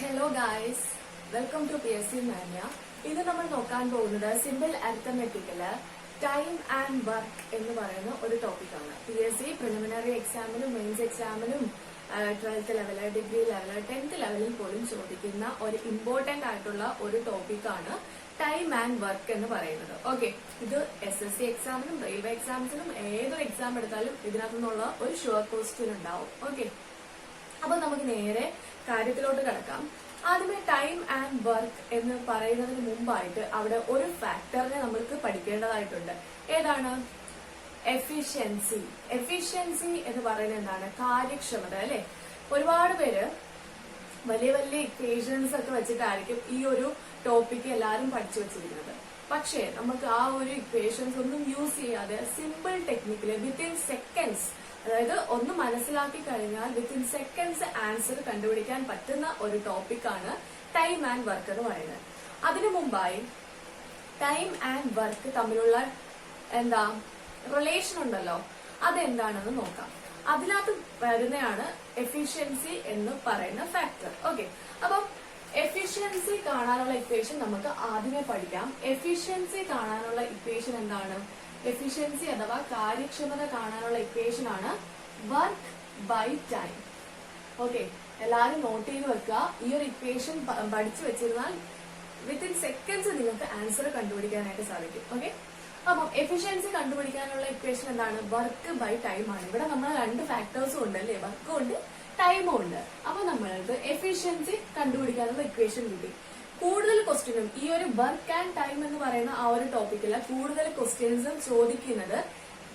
Hello guys, welcome to PSC Mania. ഇത് നമ്മൾ നോക്കാൻ പോകുന്നത് simple arithmetical time and work എന്ന് പറയുന്ന ഒരു ടോപ്പിക്കാണ്. PSC പ്രിലിമിനറി എക്സാമിനും മെയിൻസ് എക്സാമിനും 12th level, degree level, 10th ലെവലിൽ പോലും ചോദിക്കുന്ന ഒരു ഇമ്പോർട്ടന്റ് ആയിട്ടുള്ള ഒരു ടോപ്പിക്കാണ് ടൈം ആൻഡ് വർക്ക് എന്ന് പറയുന്നത്. ഓക്കെ, ഇത് SSC എക്സാമിനും റെയിൽവേ എക്സാംസിനും ഏതൊരു എക്സാം എടുത്താലും ഇതിനകത്തു നിന്നുള്ള ഒരു ഷുവർ ക്വസ്റ്റ്യൻ ഉണ്ടാവും. ഓക്കെ, അപ്പൊ നമുക്ക് നേരെ കാര്യത്തിലോട്ട് കിടക്കാം. ആദ്യമേ ടൈം ആൻഡ് വർക്ക് എന്ന് പറയുന്നതിന് മുമ്പായിട്ട് അവിടെ ഒരു ഫാക്ടറിനെ നമ്മൾക്ക് പഠിക്കേണ്ടതായിട്ടുണ്ട്. ഏതാണ്? എഫിഷ്യൻസി. എഫിഷ്യൻസി എന്ന് പറയുന്നത് എന്താണ്? കാര്യക്ഷമത, അല്ലെ? ഒരുപാട് പേര് വലിയ വലിയ ഇക്വേഷൻസ് ഒക്കെ വെച്ചിട്ടായിരിക്കും ഈ ഒരു ടോപ്പിക്ക് എല്ലാവരും പഠിച്ചു വെച്ചിരിക്കുന്നത്. പക്ഷേ നമുക്ക് ആ ഒരു ഇക്വേഷൻസ് ഒന്നും യൂസ് ചെയ്യാതെ സിമ്പിൾ ടെക്നിക്കില് വിത്തിൻ സെക്കൻഡ്സ്, അതായത് ഒന്ന് മനസ്സിലാക്കി കഴിഞ്ഞാൽ വിത്തിൻ സെക്കൻഡ്സ് ആൻസർ കണ്ടുപിടിക്കാൻ പറ്റുന്ന ഒരു ടോപ്പിക്കാണ് ടൈം ആൻഡ് വർക്ക് എന്ന് പറയുന്നത്. അതിനു മുമ്പായി ടൈം ആൻഡ് വർക്ക് തമ്മിലുള്ള റിലേഷൻ ഉണ്ടല്ലോ, അതെന്താണെന്ന് നോക്കാം. അതിനകത്ത് വരുന്നതാണ് എഫിഷ്യൻസി എന്ന് പറയുന്ന ഫാക്ടർ. ഓക്കെ, അപ്പം എഫിഷ്യൻസി കാണാനുള്ള ഇക്വേഷൻ നമുക്ക് ആദ്യമേ പഠിക്കാം. എഫിഷ്യൻസി കാണാനുള്ള ഇക്വേഷൻ എന്താണ്? എഫിഷ്യൻസി അഥവാ കാര്യക്ഷമത കാണാനുള്ള ഇക്വേഷൻ ആണ് വർക്ക് ബൈ ടൈം. ഓക്കെ, എല്ലാവരും നോട്ട് ചെയ്ത് വെക്കുക. ഈ ഒരു ഇക്വേഷൻ പഠിച്ചു വെച്ചിരുന്നാൽ വിത്തിൻ സെക്കൻഡ്സ് നിങ്ങൾക്ക് ആൻസർ കണ്ടുപിടിക്കാനായിട്ട് സാധിക്കും. ഓക്കെ, അപ്പം എഫിഷ്യൻസി കണ്ടുപിടിക്കാനുള്ള ഇക്വേഷൻ എന്താണ്? വർക്ക് ബൈ ടൈം ആണ്. ഇവിടെ നമ്മൾ രണ്ട് ഫാക്ടേഴ്സും ഉണ്ട്, അല്ലേ? വർക്കും ഉണ്ട്, ടൈമും ഉണ്ട്. അപ്പൊ നമ്മൾക്ക് എഫിഷ്യൻസി കണ്ടുപിടിക്കാനുള്ള ഇക്വേഷൻ കിട്ടി. കൂടുതൽ ക്വസ്റ്റ്യനും ഈ ഒരു വർക്ക് ആൻഡ് ടൈം എന്ന് പറയുന്ന ആ ഒരു ടോപ്പിക്കില് കൂടുതൽ ക്വസ്റ്റ്യൻസും ചോദിക്കുന്നത്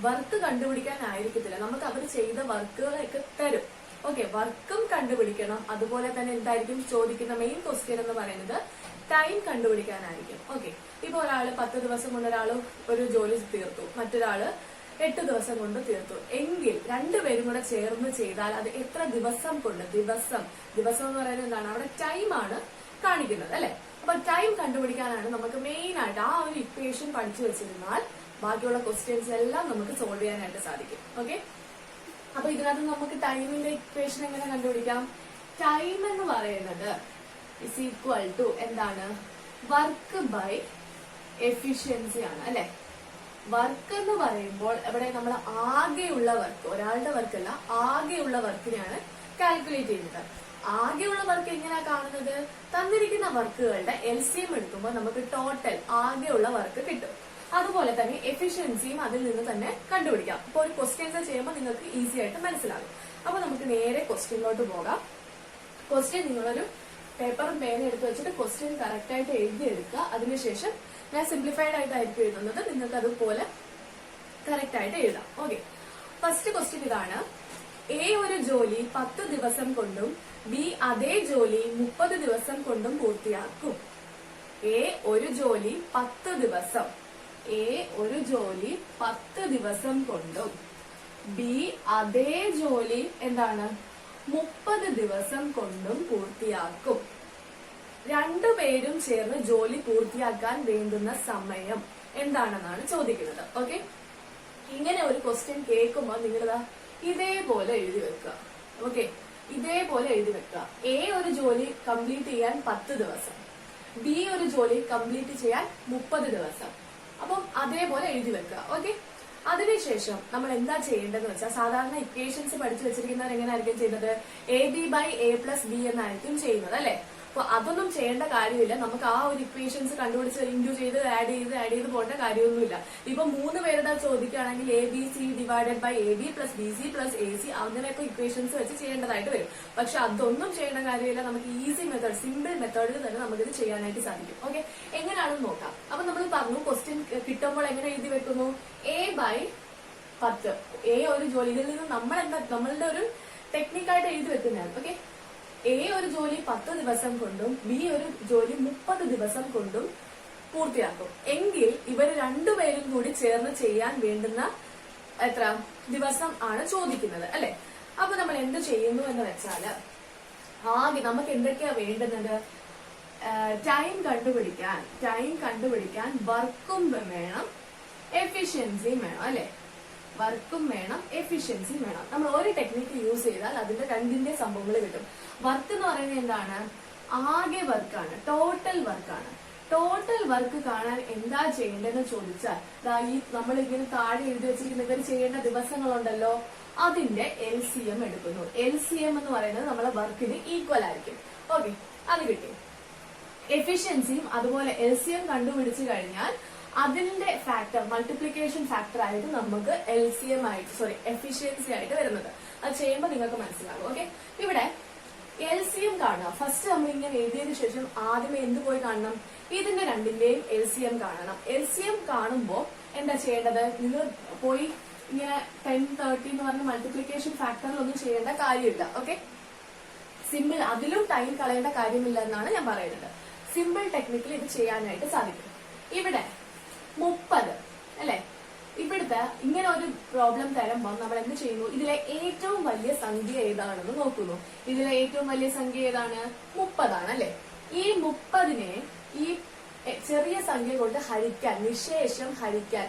വർക്ക് കണ്ടുപിടിക്കാനായിരിക്കത്തില്ല. നമുക്ക് അവർ ചെയ്ത വർക്കുകളൊക്കെ തരും. ഓക്കെ, വർക്കും കണ്ടുപിടിക്കണം. അതുപോലെ തന്നെ എന്തായിരിക്കും ചോദിക്കുന്ന മെയിൻ ക്വസ്റ്റ്യൻ എന്ന് പറയുന്നത് ടൈം കണ്ടുപിടിക്കാനായിരിക്കും. ഓക്കെ, ഇപ്പൊ ഒരാള് 10 ദിവസം കൊണ്ട് ഒരാള് ഒരു ജോലി തീർത്തു, മറ്റൊരാള് 8 ദിവസം കൊണ്ട് തീർത്തു എങ്കിൽ രണ്ടുപേരും കൂടെ ചേർന്ന് ചെയ്താൽ അത് എത്ര ദിവസം കൊണ്ട്? ദിവസം എന്ന് പറയുന്നത് എന്താണ്? അവിടെ ടൈമാണ് കാണിക്കുന്നത്, അല്ലെ? അപ്പൊ ടൈം കണ്ടുപിടിക്കാനാണ് നമുക്ക് മെയിൻ ആയിട്ട് ആ ഒരു ഇക്വേഷൻ പഠിച്ചു വെച്ചിരുന്നാൽ ബാക്കിയുള്ള ക്വസ്റ്റ്യൻസ് എല്ലാം നമുക്ക് സോൾവ് ചെയ്യാനായിട്ട് സാധിക്കും. ഓക്കെ, അപ്പൊ ഇതിനകത്ത് നമുക്ക് ടൈമിന്റെ ഇക്വേഷൻ എങ്ങനെ കണ്ടുപിടിക്കാം? ടൈം എന്ന് പറയുന്നത് ഇസ് ഈക്വൽ ടു എന്താണ്? വർക്ക് ബൈ എഫിഷ്യൻസി ആണ്, അല്ലെ? വർക്ക് എന്ന് പറയുമ്പോൾ ഇവിടെ നമ്മൾ ആകെയുള്ള വർക്ക്, ഒരാളുടെ വർക്കല്ല, ആകെയുള്ള വർക്കിനെയാണ് കാൽക്കുലേറ്റ് ചെയ്യുന്നത്. ആകെയുള്ള വർക്ക് എങ്ങനെയാ കാണുന്നത്? തന്നിരിക്കുന്ന വർക്കുകളുടെ LCM എടുക്കുമ്പോൾ നമുക്ക് ടോട്ടൽ ആകെയുള്ള വർക്ക് കിട്ടും. അതുപോലെ തന്നെ എഫിഷ്യൻസിയും അതിൽ നിന്ന് തന്നെ കണ്ടുപിടിക്കാം. ഇപ്പൊ ഒരു ക്വസ്റ്റ്യൻസ് ചെയ്യുമ്പോൾ നിങ്ങൾക്ക് ഈസി ആയിട്ട് മനസ്സിലാകും. അപ്പൊ നമുക്ക് നേരെ ക്വസ്റ്റ്യനിലോട്ട് പോകാം. ക്വസ്റ്റ്യൻ നിങ്ങളൊരു പേപ്പറും പേനും എടുത്ത് വെച്ചിട്ട് ക്വസ്റ്റ്യൻ കറക്റ്റ് ആയിട്ട് എഴുതിയെടുക്കുക. അതിനുശേഷം ഞാൻ സിംപ്ലിഫൈഡ് ആയിട്ടായിരിക്കും എഴുതുന്നത്, നിങ്ങൾക്ക് അതുപോലെ കറക്റ്റ് ആയിട്ട് എഴുതാം. ഓക്കെ, ഫസ്റ്റ് ക്വസ്റ്റ്യൻ ഇതാണ്. A ഒരു ജോലി 10 ദിവസം കൊണ്ടും B അതേ ജോലി 30 ദിവസം കൊണ്ടും പൂർത്തിയാക്കും. A ഒരു ജോലി 10 ദിവസം, A ഒരു ജോലി 10 ദിവസം കൊണ്ടും B അതേ ജോലി എന്താണ്? 30 ദിവസം കൊണ്ടും പൂർത്തിയാക്കും. രണ്ടുപേരും ചേർന്ന് ജോലി പൂർത്തിയാക്കാൻ വേണ്ടുന്ന സമയം എന്താണെന്നാണ് ചോദിക്കുന്നത്. ഓക്കെ, ഇങ്ങനെ ഒരു ക്വസ്റ്റ്യൻ കേൾക്കുമ്പോൾ നിങ്ങളിതാ ഇതേപോലെ എഴുതി വെക്കുക. ഓക്കെ, ഇതേപോലെ എഴുതി വെക്കുക. A ഒരു ജോലി കംപ്ലീറ്റ് ചെയ്യാൻ 10 ദിവസം, B ഒരു ജോലി കംപ്ലീറ്റ് ചെയ്യാൻ 30 ദിവസം. അപ്പം അതേപോലെ എഴുതി വെക്കുക. ഓക്കെ, അതിനുശേഷം നമ്മൾ എന്താ ചെയ്യേണ്ടതെന്ന് വെച്ചാൽ, സാധാരണ ഇക്വേഷൻസ് പഠിച്ചു വെച്ചിരിക്കുന്നവർ എങ്ങനെയായിരിക്കും ചെയ്യുന്നത്? AB by A plus B എന്നായിരിക്കും ചെയ്യുന്നത്, അല്ലെ? അപ്പൊ അതൊന്നും ചെയ്യേണ്ട കാര്യമില്ല. നമുക്ക് ആ ഒരു ഇക്വേഷൻസ് കണ്ടുപിടിച്ച് ഇൻഡ്യൂ ചെയ്ത് ആഡ് ചെയ്ത് പോകേണ്ട കാര്യമൊന്നുമില്ല. ഇപ്പൊ 3 പേരുടെ ചോദിക്കുകയാണെങ്കിൽ ABC divided by AB plus BC plus AC അങ്ങനെയൊക്കെ ഇക്വേഷൻസ് വെച്ച് ചെയ്യേണ്ടതായിട്ട് വരും. പക്ഷെ അതൊന്നും ചെയ്യേണ്ട കാര്യമില്ല. നമുക്ക് ഈസി മെത്തേഡ്, സിമ്പിൾ മെത്തേഡിൽ തന്നെ നമുക്കിത് ചെയ്യാനായിട്ട് സാധിക്കും. ഓക്കെ, എങ്ങനെയാണെന്ന് നോക്കാം. അപ്പൊ നമ്മൾ പറഞ്ഞു ക്വസ്റ്റ്യൻ കിട്ടുമ്പോൾ എങ്ങനെ എഴുതി വെക്കുന്നു? A by 10. A ഒരു ജോലി, ഇതിൽ നിന്ന് നമ്മളുടെ ഒരു ടെക്നിക്കായിട്ട് എഴുതി വെക്കുന്നതാണ്. ഓക്കെ, A ഒരു ജോലി 10 ദിവസം കൊണ്ടും B ഒരു ജോലി 30 ദിവസം കൊണ്ടും പൂർത്തിയാക്കും എങ്കിൽ ഇവർ രണ്ടുപേരും കൂടി ചേർന്ന് ചെയ്യാൻ വേണ്ടുന്ന എത്ര ദിവസം ആണ് ചോദിക്കുന്നത്, അല്ലെ? അപ്പൊ നമ്മൾ എന്ത് ചെയ്യുന്നു എന്ന് വെച്ചാല്, ആകെ നമുക്ക് എന്തൊക്കെയാ വേണ്ടുന്നത്? ടൈം കണ്ടുപിടിക്കാൻ വർക്കും വേണം, എഫിഷ്യൻസിയും വേണം, അല്ലെ? വർക്കും വേണം, എഫിഷ്യൻസിയും വേണം. നമ്മൾ ഒരു ടെക്നിക്ക് യൂസ് ചെയ്താൽ അതിന്റെ രണ്ടിന്റെ സംഭവങ്ങൾ കിട്ടും. വർക്ക് എന്ന് പറയുന്നത് എന്താണ്? ആകെ വർക്കാണ്, ടോട്ടൽ വർക്കാണ്. ടോട്ടൽ വർക്ക് കാണാൻ എന്താ ചെയ്യേണ്ടതെന്ന് ചോദിച്ചാൽ ഈ നമ്മൾ ഇങ്ങനെ താഴെ എഴുതി വെച്ചിരിക്കുന്ന ഇവർ ചെയ്യേണ്ട ദിവസങ്ങളുണ്ടല്ലോ, അതിന്റെ LCM എടുക്കുന്നു. LCM എന്ന് പറയുന്നത് നമ്മളെ വർക്കിന് ഈക്വൽ ആയിരിക്കും. ഓക്കെ, അത് കിട്ടി. എഫിഷ്യൻസിയും അതുപോലെ LCM കണ്ടുപിടിച്ചു കഴിഞ്ഞാൽ അതിന്റെ ഫാക്ടർ, മൾട്ടിപ്ലിക്കേഷൻ ഫാക്ടർ ആയിട്ട് നമുക്ക് LCM ആയിട്ട് എഫിഷ്യൻസി ആയിട്ട് വരുന്നത്. അത് ചെയ്യുമ്പോൾ നിങ്ങൾക്ക് മനസ്സിലാകും. ഓക്കെ, ഇവിടെ LCM കാണുക. ഫസ്റ്റ് നമ്മൾ ഇങ്ങനെ എഴുതിയതിനു ശേഷം ആദ്യമേ എന്ത് പോയി കാണണം? ഇതിന്റെ രണ്ടിന്റെയും LCM കാണണം. LCM കാണുമ്പോൾ എന്താ ചെയ്യേണ്ടത്? നിങ്ങൾ പോയി ഇങ്ങനെ 10, 30 എന്ന് പറഞ്ഞ മൾട്ടിപ്ലിക്കേഷൻ ഫാക്ടറിലൊന്നും ചെയ്യേണ്ട കാര്യമില്ല. ഓക്കെ, സിമ്പിൾ, അതിലും ടൈം കളയേണ്ട കാര്യമില്ല എന്നാണ് ഞാൻ പറയുന്നത്. സിമ്പിൾ ടെക്നിക്കിൽ ഇത് ചെയ്യാനായിട്ട് സാധിക്കും. ഇവിടെ 30 അല്ലെ, ഇവിടുത്തെ ഇങ്ങനെ ഒരു പ്രോബ്ലം തരുമ്പോൾ നമ്മൾ എന്ത് ചെയ്യുന്നു? ഇതിലെ ഏറ്റവും വലിയ സംഖ്യ ഏതാണെന്ന് നോക്കുന്നു. ഇതിലെ ഏറ്റവും വലിയ സംഖ്യ ഏതാണ്? 30 ആണ് അല്ലെ. ഈ 30നെ ഈ ചെറിയ സംഖ്യ കൊണ്ട് ഹരിക്കാൻ, നിശേഷം ഹരിക്കാൻ,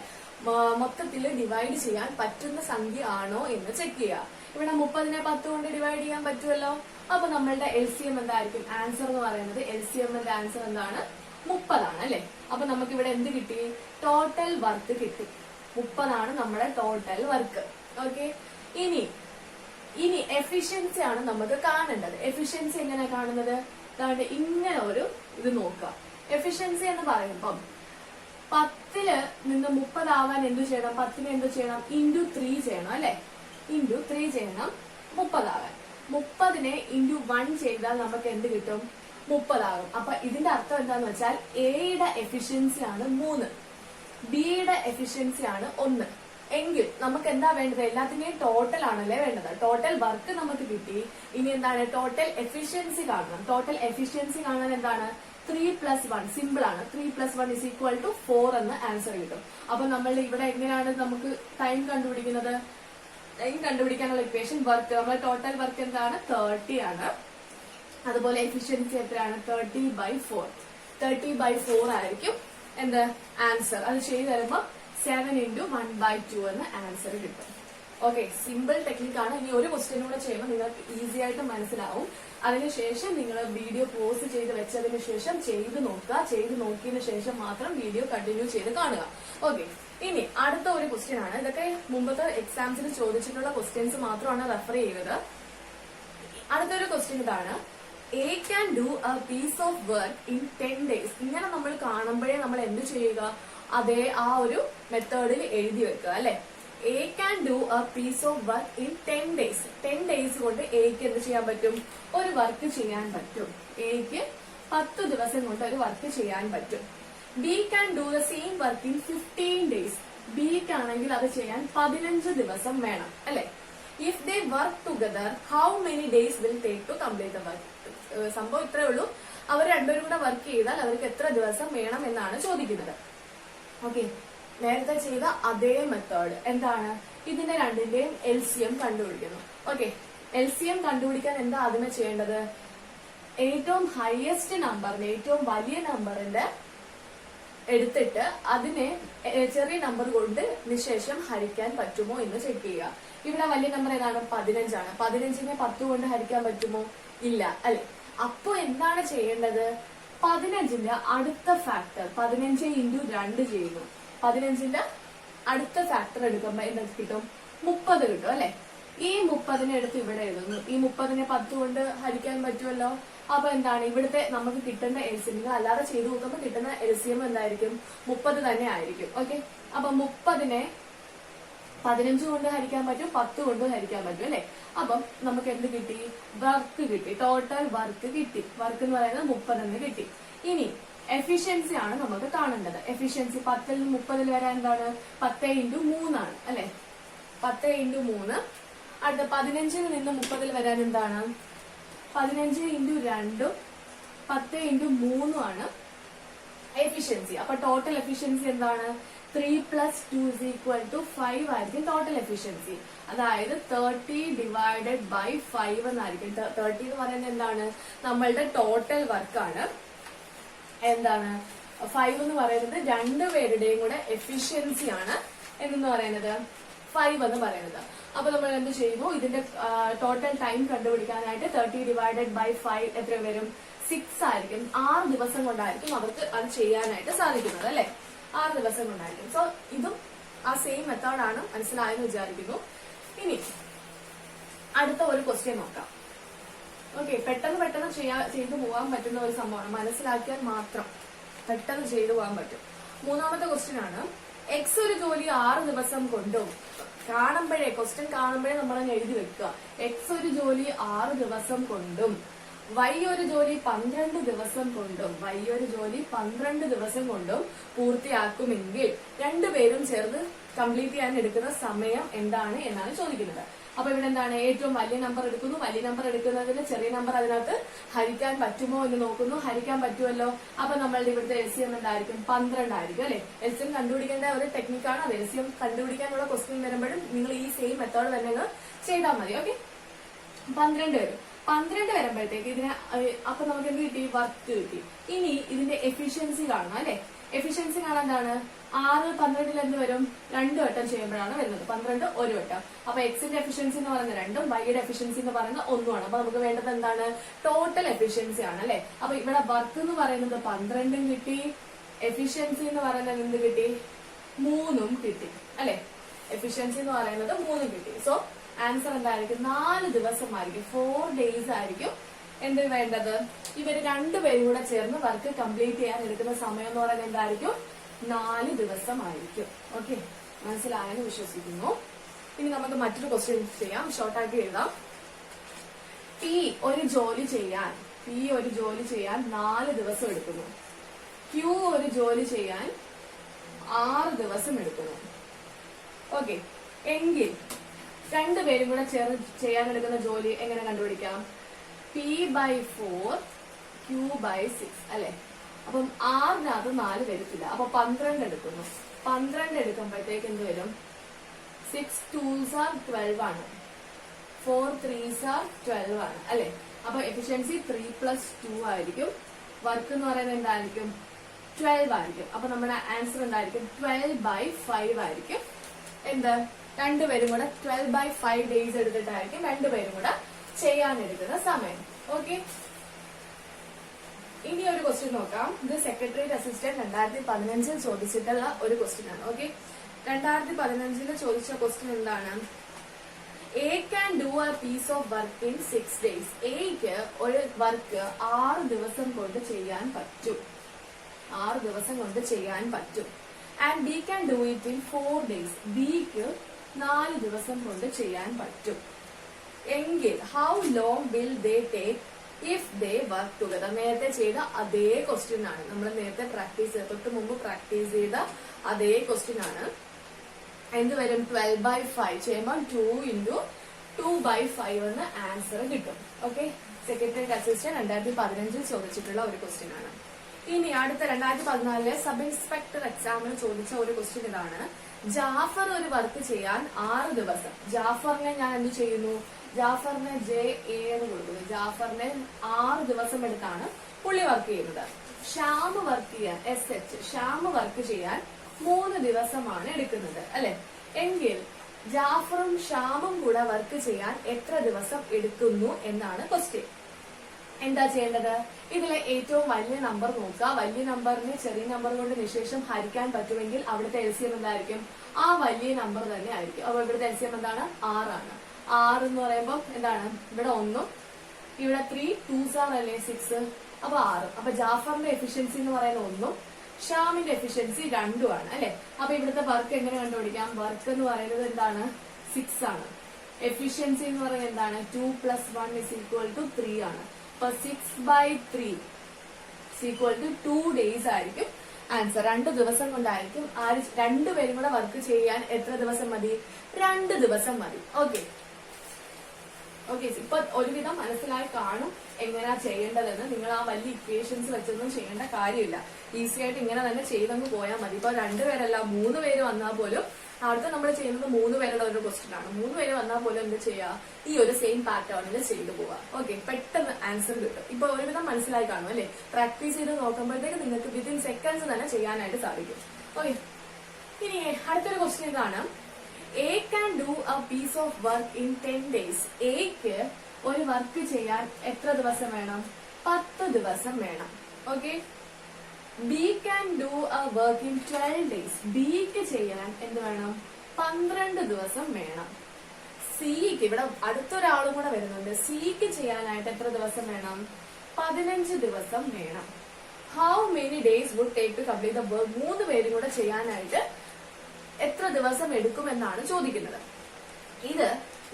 മൊത്തത്തിൽ ഡിവൈഡ് ചെയ്യാൻ പറ്റുന്ന സംഖ്യ ആണോ എന്ന് ചെക്ക് ചെയ്യുക. ഇവിടെ 30നെ 10 കൊണ്ട് ഡിവൈഡ് ചെയ്യാൻ പറ്റുമല്ലോ. അപ്പൊ നമ്മളുടെ LCM എന്തായിരിക്കും? ആൻസർ എന്ന് പറയുന്നത് LCMന്റെ ആൻസർ എന്താണ്? 30 ആണ് അല്ലെ. അപ്പൊ നമുക്ക് ഇവിടെ എന്ത് കിട്ടി? ടോട്ടൽ വർക്ക് കിട്ടി. 30 ആണ് നമ്മുടെ ടോട്ടൽ വർക്ക്. ഓക്കെ, ഇനി എഫിഷ്യൻസി ആണ് നമുക്ക് കാണേണ്ടത്. എഫിഷ്യൻസി എങ്ങനെ കാണുന്നത്? അതാണ്ട് ഇങ്ങനെ ഒരു ഇത് നോക്കുക. എഫിഷ്യൻസി എന്ന് പറയുമ്പം 10 നിന്ന് 30 ആവാൻ എന്തു ചെയ്യണം? 10നെ എന്തു ചെയ്യണം? ഇൻറ്റു 3 ചെയ്യണം അല്ലെ. ഇൻറ്റു 3 ചെയ്യണം 30 ആവാൻ. 30നെ ഇൻറ്റു 1 ചെയ്താൽ നമുക്ക് എന്ത് കിട്ടും? 30 ആകും. അപ്പൊ ഇതിന്റെ അർത്ഥം എന്താന്ന് വെച്ചാൽ എയുടെ എഫിഷ്യൻസി ആണ് 3, ബിയുടെ എഫിഷ്യൻസി ആണ് 1. എങ്കിൽ നമുക്ക് എന്താ വേണ്ടത്? എല്ലാത്തിന്റെയും ടോട്ടൽ ആണല്ലേ വേണ്ടത്. ടോട്ടൽ വർക്ക് നമുക്ക് കിട്ടി. ഇനി എന്താണ്? ടോട്ടൽ എഫിഷ്യൻസി കാണണം. ടോട്ടൽ എഫിഷ്യൻസി കാണാൻ എന്താണ്? 3 + 1. സിമ്പിൾ ആണ്. 3 + 1 = 4 എന്ന് ആൻസർ കിട്ടും. അപ്പൊ നമ്മൾ ഇവിടെ എങ്ങനെയാണ് നമുക്ക് ടൈം കണ്ടുപിടിക്കുന്നത്? ടൈം കണ്ടുപിടിക്കാനുള്ള ഇക്വേഷൻ വർക്ക്, നമ്മുടെ ടോട്ടൽ വർക്ക് എന്താണ്? 30 ആണ്. അതുപോലെ എഫിഷ്യൻസി എത്രയാണ്? 30/4. 30/4 ആയിരിക്കും എന്ത് ആൻസർ. അത് ചെയ്ത് തരുമ്പോൾ 7 × 1/2 എന്ന് ആൻസർ കിട്ടും. ഓക്കെ, സിമ്പിൾ ടെക്നിക്കാണ്. ഇനി ഒരു ക്വസ്റ്റ്യൻ കൂടെ ചെയ്യുമ്പോൾ നിങ്ങൾക്ക് ഈസി ആയിട്ട് മനസ്സിലാവും. അതിനുശേഷം നിങ്ങൾ വീഡിയോ പോസ്റ്റ് ചെയ്ത് വെച്ചതിന് ശേഷം ചെയ്ത് നോക്കുക. ചെയ്ത് നോക്കിയതിനു ശേഷം മാത്രം വീഡിയോ കണ്ടിന്യൂ ചെയ്ത് കാണുക. ഓക്കെ, ഇനി അടുത്ത ഒരു ക്വസ്റ്റ്യൻ ആണ്. ഇതൊക്കെ മുമ്പത്തെ എക്സാംസിന് ചോദിച്ചിട്ടുള്ള ക്വസ്റ്റ്യൻസ് മാത്രമാണ് റെഫർ ചെയ്യുന്നത്. അടുത്തൊരു ക്വസ്റ്റ്യൻ ഇതാണ്: A can do a piece of work in 10 days. ഇങ്ങനെ നമ്മൾ കാണുമ്പോഴേ നമ്മൾ എന്ത് ചെയ്യുക? അതേ ആ ഒരു മെത്തേഡിൽ എഴുതി വെക്കുക അല്ലെ. A can do a piece of work in 10 days. 10 days കൊണ്ട് Aക്ക് എന്ത് ചെയ്യാൻ പറ്റും? ഒരു വർക്ക് ചെയ്യാൻ പറ്റും. Aക്ക് 10 ദിവസം കൊണ്ട് ഒരു വർക്ക് ചെയ്യാൻ പറ്റും. B can do the same work in 15 days. Bക്കാണെങ്കിൽ അത് ചെയ്യാൻ 15 ദിവസം വേണം അല്ലെ. If they work together, how many days will take to complete the work? സംഭവം ഇത്രേ ഉള്ളൂ. അവർ രണ്ടുപേരും കൂടെ വർക്ക് ചെയ്താൽ അവർക്ക് എത്ര ദിവസം വേണം എന്നാണ് ചോദിക്കുന്നത്. ഓക്കെ, നേരത്തെ ചെയ്ത അതേ മെത്തേഡ് എന്താണ്? ഇതിന്റെ രണ്ടിന്റെയും LCM കണ്ടുപിടിക്കുന്നു. ഓക്കെ, LCM കണ്ടുപിടിക്കാൻ എന്താ ആദ്യമേ ചെയ്യേണ്ടത്? ഏറ്റവും ഹയസ്റ്റ് നമ്പറിന്റെ, ഏറ്റവും വലിയ നമ്പറിന്റെ എടുത്തിട്ട് അതിനെ ചെറിയ നമ്പർ കൊണ്ട് നിശേഷം ഹരിക്കാൻ പറ്റുമോ എന്ന് ചെക്ക് ചെയ്യുക. ഇവിടെ വലിയ നമ്പർ ഏതാണ്? 15 ആണ്. 15നെ 10 കൊണ്ട് ഹരിക്കാൻ പറ്റുമോ? ഇല്ല അല്ലെ. അപ്പൊ എന്താണ് ചെയ്യേണ്ടത്? 15ന്റെ അടുത്ത ഫാക്ടർ 15 × 2 ചെയ്യുന്നു. 15ന്റെ അടുത്ത ഫാക്ടർ എടുക്കുമ്പോ എന്താ കിട്ടും? 30 കിട്ടും അല്ലെ. ഈ 30നെ എടുത്ത് ഇവിടെ എഴുതുന്നു. ഈ 30നെ 10 കൊണ്ട് ഹരിക്കാൻ പറ്റുമല്ലോ. അപ്പൊ എന്താണ് ഇവിടുത്തെ നമുക്ക് കിട്ടുന്ന LCM? അല്ലാതെ ചെയ്തു നോക്കുമ്പോൾ കിട്ടുന്ന LCM എന്തായിരിക്കും? 30 തന്നെ ആയിരിക്കും. ഓക്കെ, അപ്പൊ 30നെ 15 കൊണ്ട് ഹരിക്കാൻ പറ്റും, 10 കൊണ്ട് ഹരിക്കാൻ പറ്റും അല്ലെ. അപ്പം നമുക്ക് എന്ത് കിട്ടി? വർക്ക് കിട്ടി. ടോട്ടൽ വർക്ക് കിട്ടി. വർക്ക് എന്ന് പറയുന്നത് 30 എന്ന് കിട്ടി. ഇനി എഫിഷ്യൻസി ആണ് നമുക്ക് കാണേണ്ടത്. എഫിഷ്യൻസി 10ൽ നിന്ന് 30ൽ വരാൻ എന്താണ്? 10 × 3 ആണ് അല്ലെ. 10 × 3. അടുത്ത 15ൽ നിന്ന് 30ൽ വരാൻ എന്താണ്? 15 × 2 10 × 3 ആണ് എഫിഷ്യൻസി. അപ്പൊ ടോട്ടൽ എഫിഷ്യൻസി എന്താണ്? 3 + 2 = 5 ആയിരിക്കും ടോട്ടൽ എഫിഷ്യൻസി. അതായത് 30/5 എന്നായിരിക്കും. 30 എന്ന് പറയുന്നത് എന്താണ്? നമ്മളുടെ ടോട്ടൽ വർക്കാണ്. എന്താണ് 5 എന്ന് പറയുന്നത്? രണ്ടുപേരുടെയും കൂടെ എഫിഷ്യൻസി ആണ്. എന്ന് പറയുന്നത് 5 എന്ന് പറയുന്നത്. അപ്പൊ നമ്മൾ എന്ത് ചെയ്യുന്നു, ഇതിന്റെ ടോട്ടൽ ടൈം കണ്ടുപിടിക്കാനായിട്ട് 30 ഡിവൈഡഡ് ബൈ 5 എത്ര വരും? 6 ആയിരിക്കും. 6 ദിവസം കൊണ്ടായിരിക്കും അവർക്ക് അത് ചെയ്യാനായിട്ട് സാധിക്കുന്നത് അല്ലെ. 6 ദിവസം കൊണ്ടായിരിക്കും. സോ ഇതും ആ സെയിം മെത്തേഡാണ്, മനസ്സിലായെന്ന് വിചാരിക്കുന്നു. ഇനി അടുത്ത ഒരു ക്വസ്റ്റ്യൻ നോക്കാം. ഓക്കെ, പെട്ടെന്ന് ചെയ്തു പോകാൻ പറ്റുന്ന ഒരു സംഭവമാണ്, മനസ്സിലാക്കിയാൽ മാത്രം പെട്ടെന്ന് ചെയ്തു പോകാൻ പറ്റും. മൂന്നാമത്തെ ക്വസ്റ്റ്യൻ ആണ്, എക്സ് ഒരു ജോലി 6 ദിവസം കൊണ്ടും, ക്വസ്റ്റ്യൻ കാണുമ്പോഴേ നമ്മളങ്ങ് എഴുതി വെക്കുക. എക്സ് ഒരു ജോലി 6 ദിവസം കൊണ്ടും വൈ ഒരു ജോലി 12 ദിവസം കൊണ്ടും പൂർത്തിയാക്കുമെങ്കിൽ രണ്ടുപേരും ചേർന്ന് കംപ്ലീറ്റ് ചെയ്യാൻ എടുക്കുന്ന സമയം എന്താണ് എന്നാണ് ചോദിക്കുന്നത്. അപ്പൊ ഇവിടെ എന്താണ്, ഏറ്റവും വലിയ നമ്പർ എടുക്കുന്നു. വലിയ നമ്പർ എടുക്കുന്നതിന് ചെറിയ നമ്പർ അതിനകത്ത് ഹരിക്കാൻ പറ്റുമോ എന്ന് നോക്കുന്നു. ഹരിക്കാൻ പറ്റുമല്ലോ. അപ്പൊ നമ്മളുടെ ഇവിടുത്തെ LCM എന്തായിരിക്കും? 12 ആയിരിക്കും അല്ലെ. LCM കണ്ടുപിടിക്കേണ്ട ഒരു ടെക്നിക്കാണ് അത്. LCM കണ്ടുപിടിക്കാനുള്ള ക്വസ്റ്റ്യൻ വരുമ്പോഴും നിങ്ങൾ ഈ സെയിം മെത്തേഡ് തന്നെ ചെയ്താൽ മതി. ഓക്കെ, 12 വരും. 12 വരുമ്പോഴത്തേക്ക് ഇതിനെ അപ്പൊ നമുക്ക് എന്ത് കിട്ടി? വർക്ക് കിട്ടി. ഇനി ഇതിന്റെ എഫിഷ്യൻസി കാണണം അല്ലെ. എഫിഷ്യൻസി കാണാൻ എന്താണ്, 6 12 എന്ത് വരും? 2 വട്ടം ചെയ്യുമ്പോഴാണ് വരുന്നത്. 12 1 വട്ടം. അപ്പൊ എക്സിന്റെ എഫിഷ്യൻസി എന്ന് പറയുന്നത് 2ഉം വൈയുടെ എഫിഷ്യൻസി എന്ന് പറയുന്നത് 1ഉമാണ്. അപ്പൊ നമുക്ക് വേണ്ടത് എന്താണ്? ടോട്ടൽ എഫിഷ്യൻസി ആണ് അല്ലെ. അപ്പൊ ഇവിടെ വർക്ക് എന്ന് പറയുന്നത് 12ഉം കിട്ടി, എഫിഷ്യൻസി എന്ന് പറയുന്നത് എന്ത് കിട്ടി? 3ഉം കിട്ടി അല്ലെ. എഫിഷ്യൻസി എന്ന് പറയുന്നത് 3ഉം കിട്ടി. സോ ആൻസർ എന്തായിരിക്കും? 4 ദിവസമായിരിക്കും, 4 ഡേയ്സ് ആയിരിക്കും എന്ത് വേണ്ടത്? ഇവര് രണ്ടുപേരും കൂടെ ചേർന്ന് വർക്ക് കംപ്ലീറ്റ് ചെയ്യാൻ എടുക്കുന്ന സമയം എന്ന് പറയുന്നത് എന്തായിരിക്കും? 4 ദിവസമായിരിക്കും. ഓക്കെ, മനസ്സിലായെന്ന് വിശ്വസിക്കുന്നു. ഇനി നമുക്ക് മറ്റൊരു ക്വസ്റ്റ്യൻ ചെയ്യാം, ഷോർട്ടാക്കി എഴുതാം. പി ഒരു ജോലി ചെയ്യാൻ 4 ദിവസം എടുക്കുന്നു. ക്യൂ ഒരു ജോലി ചെയ്യാൻ 6 ദിവസം എടുക്കുന്നു. ഓക്കെ, എങ്കിൽ രണ്ടുപേരും കൂടെ ചേർന്ന് ചെയ്യാൻ എടുക്കുന്ന ജോലി എങ്ങനെ കണ്ടുപിടിക്കാം? P/4 Q/6 അല്ലെ. അപ്പം 6നകത്ത് 4 വരത്തില്ല. അപ്പൊ 12 എടുക്കുന്നു. 12 എടുക്കുമ്പോഴത്തേക്ക് എന്ത് വരും? 6 2s are 12 ആണ്, 4 3s are 12 ആണ് അല്ലെ. അപ്പൊ എഫിഷ്യൻസി 3+2 ആയിരിക്കും. വർക്ക് എന്ന് പറയുന്നത് എന്തായിരിക്കും? 12 ആയിരിക്കും. അപ്പൊ നമ്മുടെ ആൻസർ എന്തായിരിക്കും? 12/5 ആയിരിക്കും. എന്ത്? രണ്ടുപേരും കൂടെ 12/5 ഡേയ്സ് എടുത്തിട്ടായിരിക്കും രണ്ടുപേരും കൂടെ ചെയ്യാനെടുക്കുന്ന സമയം. ഓക്കെ, ഇനി ഒരു ക്വസ്റ്റ്യൻ നോക്കാം. ഇത് സെക്രട്ടേറിയറ്റ് അസിസ്റ്റന്റ് 2015 ചോദിച്ചിട്ടുള്ള ഒരു ക്വസ്റ്റ്യൻ ആണ്. ഓക്കെ, 2015 ചോദിച്ച ക്വസ്റ്റ്യൻ എന്താണ്? A can do a piece of work in 6 days. എക്ക് ഒരു വർക്ക് 6 ദിവസം കൊണ്ട് ചെയ്യാൻ പറ്റും. 6 ദിവസം കൊണ്ട് ചെയ്യാൻ പറ്റും. And B can do it in 4 days. ബിക്ക് 4 ദിവസം കൊണ്ട് ചെയ്യാൻ പറ്റും. എങ്കിൽ how long will they take if they work together? നേരത്തെ ചെയ്ത അതേ ക്വസ്റ്റ്യൻ ആണ്, നമ്മൾ നേരത്തെ തൊട്ട് മുമ്പ് പ്രാക്ടീസ് ചെയ്ത അതേ ക്വസ്റ്റ്യൻ ആണ്. എന്ത് വരും? 12/5 ചെയ്യുമ്പോൾ 2 × 2/5 എന്ന് ആൻസർ കിട്ടും. ഓക്കെ, സെക്രട്ടേറിയറ്റ് അസിസ്റ്റന്റ് 2015 ചോദിച്ചിട്ടുള്ള ഒരു ക്വസ്റ്റ്യൻ ആണ്. ഇനി അടുത്ത 2014 സബ് ഇൻസ്പെക്ടർ എക്സാമിന് ചോദിച്ച ഒരു ക്വസ്റ്റ്യൻ ഇതാണ്. ജാഫർ ഒരു വർക്ക് ചെയ്യാൻ 6 ദിവസം. ജാഫറിനെ ഞാൻ എന്ത് ചെയ്യുന്നു? ജാഫറിനെ JA എന്ന് കൊടുക്കുന്നു. ജാഫറിനെ 6 ദിവസം എടുത്താണ് പുള്ളി വർക്ക് ചെയ്യുന്നത്. ഷ്യാം വർക്ക് ചെയ്യാൻ ഷ്യാം വർക്ക് ചെയ്യാൻ 3 ദിവസമാണ് എടുക്കുന്നത് അല്ലെ. എങ്കിൽ ജാഫറും ഷ്യാമും കൂടെ വർക്ക് ചെയ്യാൻ എത്ര ദിവസം എടുക്കുന്നു എന്നാണ് ക്വസ്റ്റ്യൻ. എന്താ ചെയ്യേണ്ടത്? ഇതിലെ ഏറ്റവും വലിയ നമ്പർ നോക്കുക. വലിയ നമ്പറിനെ ചെറിയ നമ്പർ കൊണ്ട് നിശേഷം ഹരിക്കാൻ പറ്റുമെങ്കിൽ അവിടുത്തെ LCM എന്തായിരിക്കും? ആ വലിയ നമ്പർ തന്നെ ആയിരിക്കും. അപ്പൊ ഇവിടുത്തെ LCM എന്താണ്? 6 ആണ്. 6 എന്ന് പറയുമ്പോൾ എന്താണ്? ഇവിടെ 1ഉം ഇവിടെ 3 2s are അല്ലേ 6. അപ്പൊ 6. അപ്പൊ ജാഫറിന്റെ എഫിഷ്യൻസി എന്ന് പറയുന്നത് 1ഉം ഷ്യാമിന്റെ എഫിഷ്യൻസി 2ഉം ആണ് അല്ലെ. അപ്പൊ ഇവിടുത്തെ വർക്ക് എങ്ങനെ കണ്ടുപിടിക്കാം? വർക്ക് എന്ന് പറയുന്നത് എന്താണ്? 6 ആണ്. എഫിഷ്യൻസി എന്ന് പറയുന്നത് എന്താണ്? 2 + 1 = 3 ആണ്. അപ്പൊ 6/3 = 2 ഡേയ്സ് ആയിരിക്കും ആൻസർ. 2 ദിവസം കൊണ്ടായിരിക്കും. രണ്ടുപേരും കൂടെ വർക്ക് ചെയ്യാൻ എത്ര ദിവസം മതി? 2 ദിവസം മതി. ഓക്കെ, ഇപ്പൊ ഒരുവിധം മനസ്സിലായി കാണും എങ്ങനെയാ ചെയ്യേണ്ടതെന്ന്. നിങ്ങൾ ആ വലിയ ഇക്വേഷൻസ് വെച്ചൊന്നും ചെയ്യേണ്ട കാര്യമില്ല. ഈസി ആയിട്ട് ഇങ്ങനെ തന്നെ ചെയ്തങ്ങ് പോയാൽ മതി. ഇപ്പൊ 2 പേരല്ല 3 പേര് വന്നാൽ പോലും അടുത്ത നമ്മൾ ചെയ്യുന്നത് 3 പേരുടെ ഒരു ക്വസ്റ്റ്യൻ ആണ്. 3 പേര് വന്നാൽ പോലും എന്ത് ചെയ്യാ? ഈ ഒരു സെയിം പാറ്റേണിൽ ചെയ്തു പോവാ. ഓക്കെ, പെട്ടെന്ന് ആൻസർ കിട്ടും. ഇപ്പൊ ഒരുവിധം മനസ്സിലായി കാണും അല്ലെ. പ്രാക്ടീസ് ചെയ്ത് നോക്കുമ്പോഴത്തേക്ക് നിങ്ങൾക്ക് വിത്തിൻ സെക്കൻഡ്സ് തന്നെ ചെയ്യാനായിട്ട് സാധിക്കും. ഓക്കെ, ഇനി അടുത്തൊരു ക്വസ്റ്റ്യൻ ഇതാണ്. A can do a piece of work in 10 days. എക്ക് ഒരു വർക്ക് ചെയ്യാൻ എത്ര ദിവസം വേണം? 10 ദിവസം വേണം. Okay. B can do A work in 12 days. ബിക്ക് ചെയ്യാൻ എന്ത് വേണം? 12 ദിവസം വേണം. സിക്ക് ഇവിടെ അടുത്തൊരാളും കൂടെ വരുന്നുണ്ട്. സിക്ക് ചെയ്യാനായിട്ട് എത്ര ദിവസം വേണം? 15 ദിവസം വേണം. How many days would take to complete the work? 3 പേരും കൂടെ ചെയ്യാനായിട്ട് എത്ര ദിവസം എടുക്കുമെന്നാണ് ചോദിക്കുന്നത്. ഇത്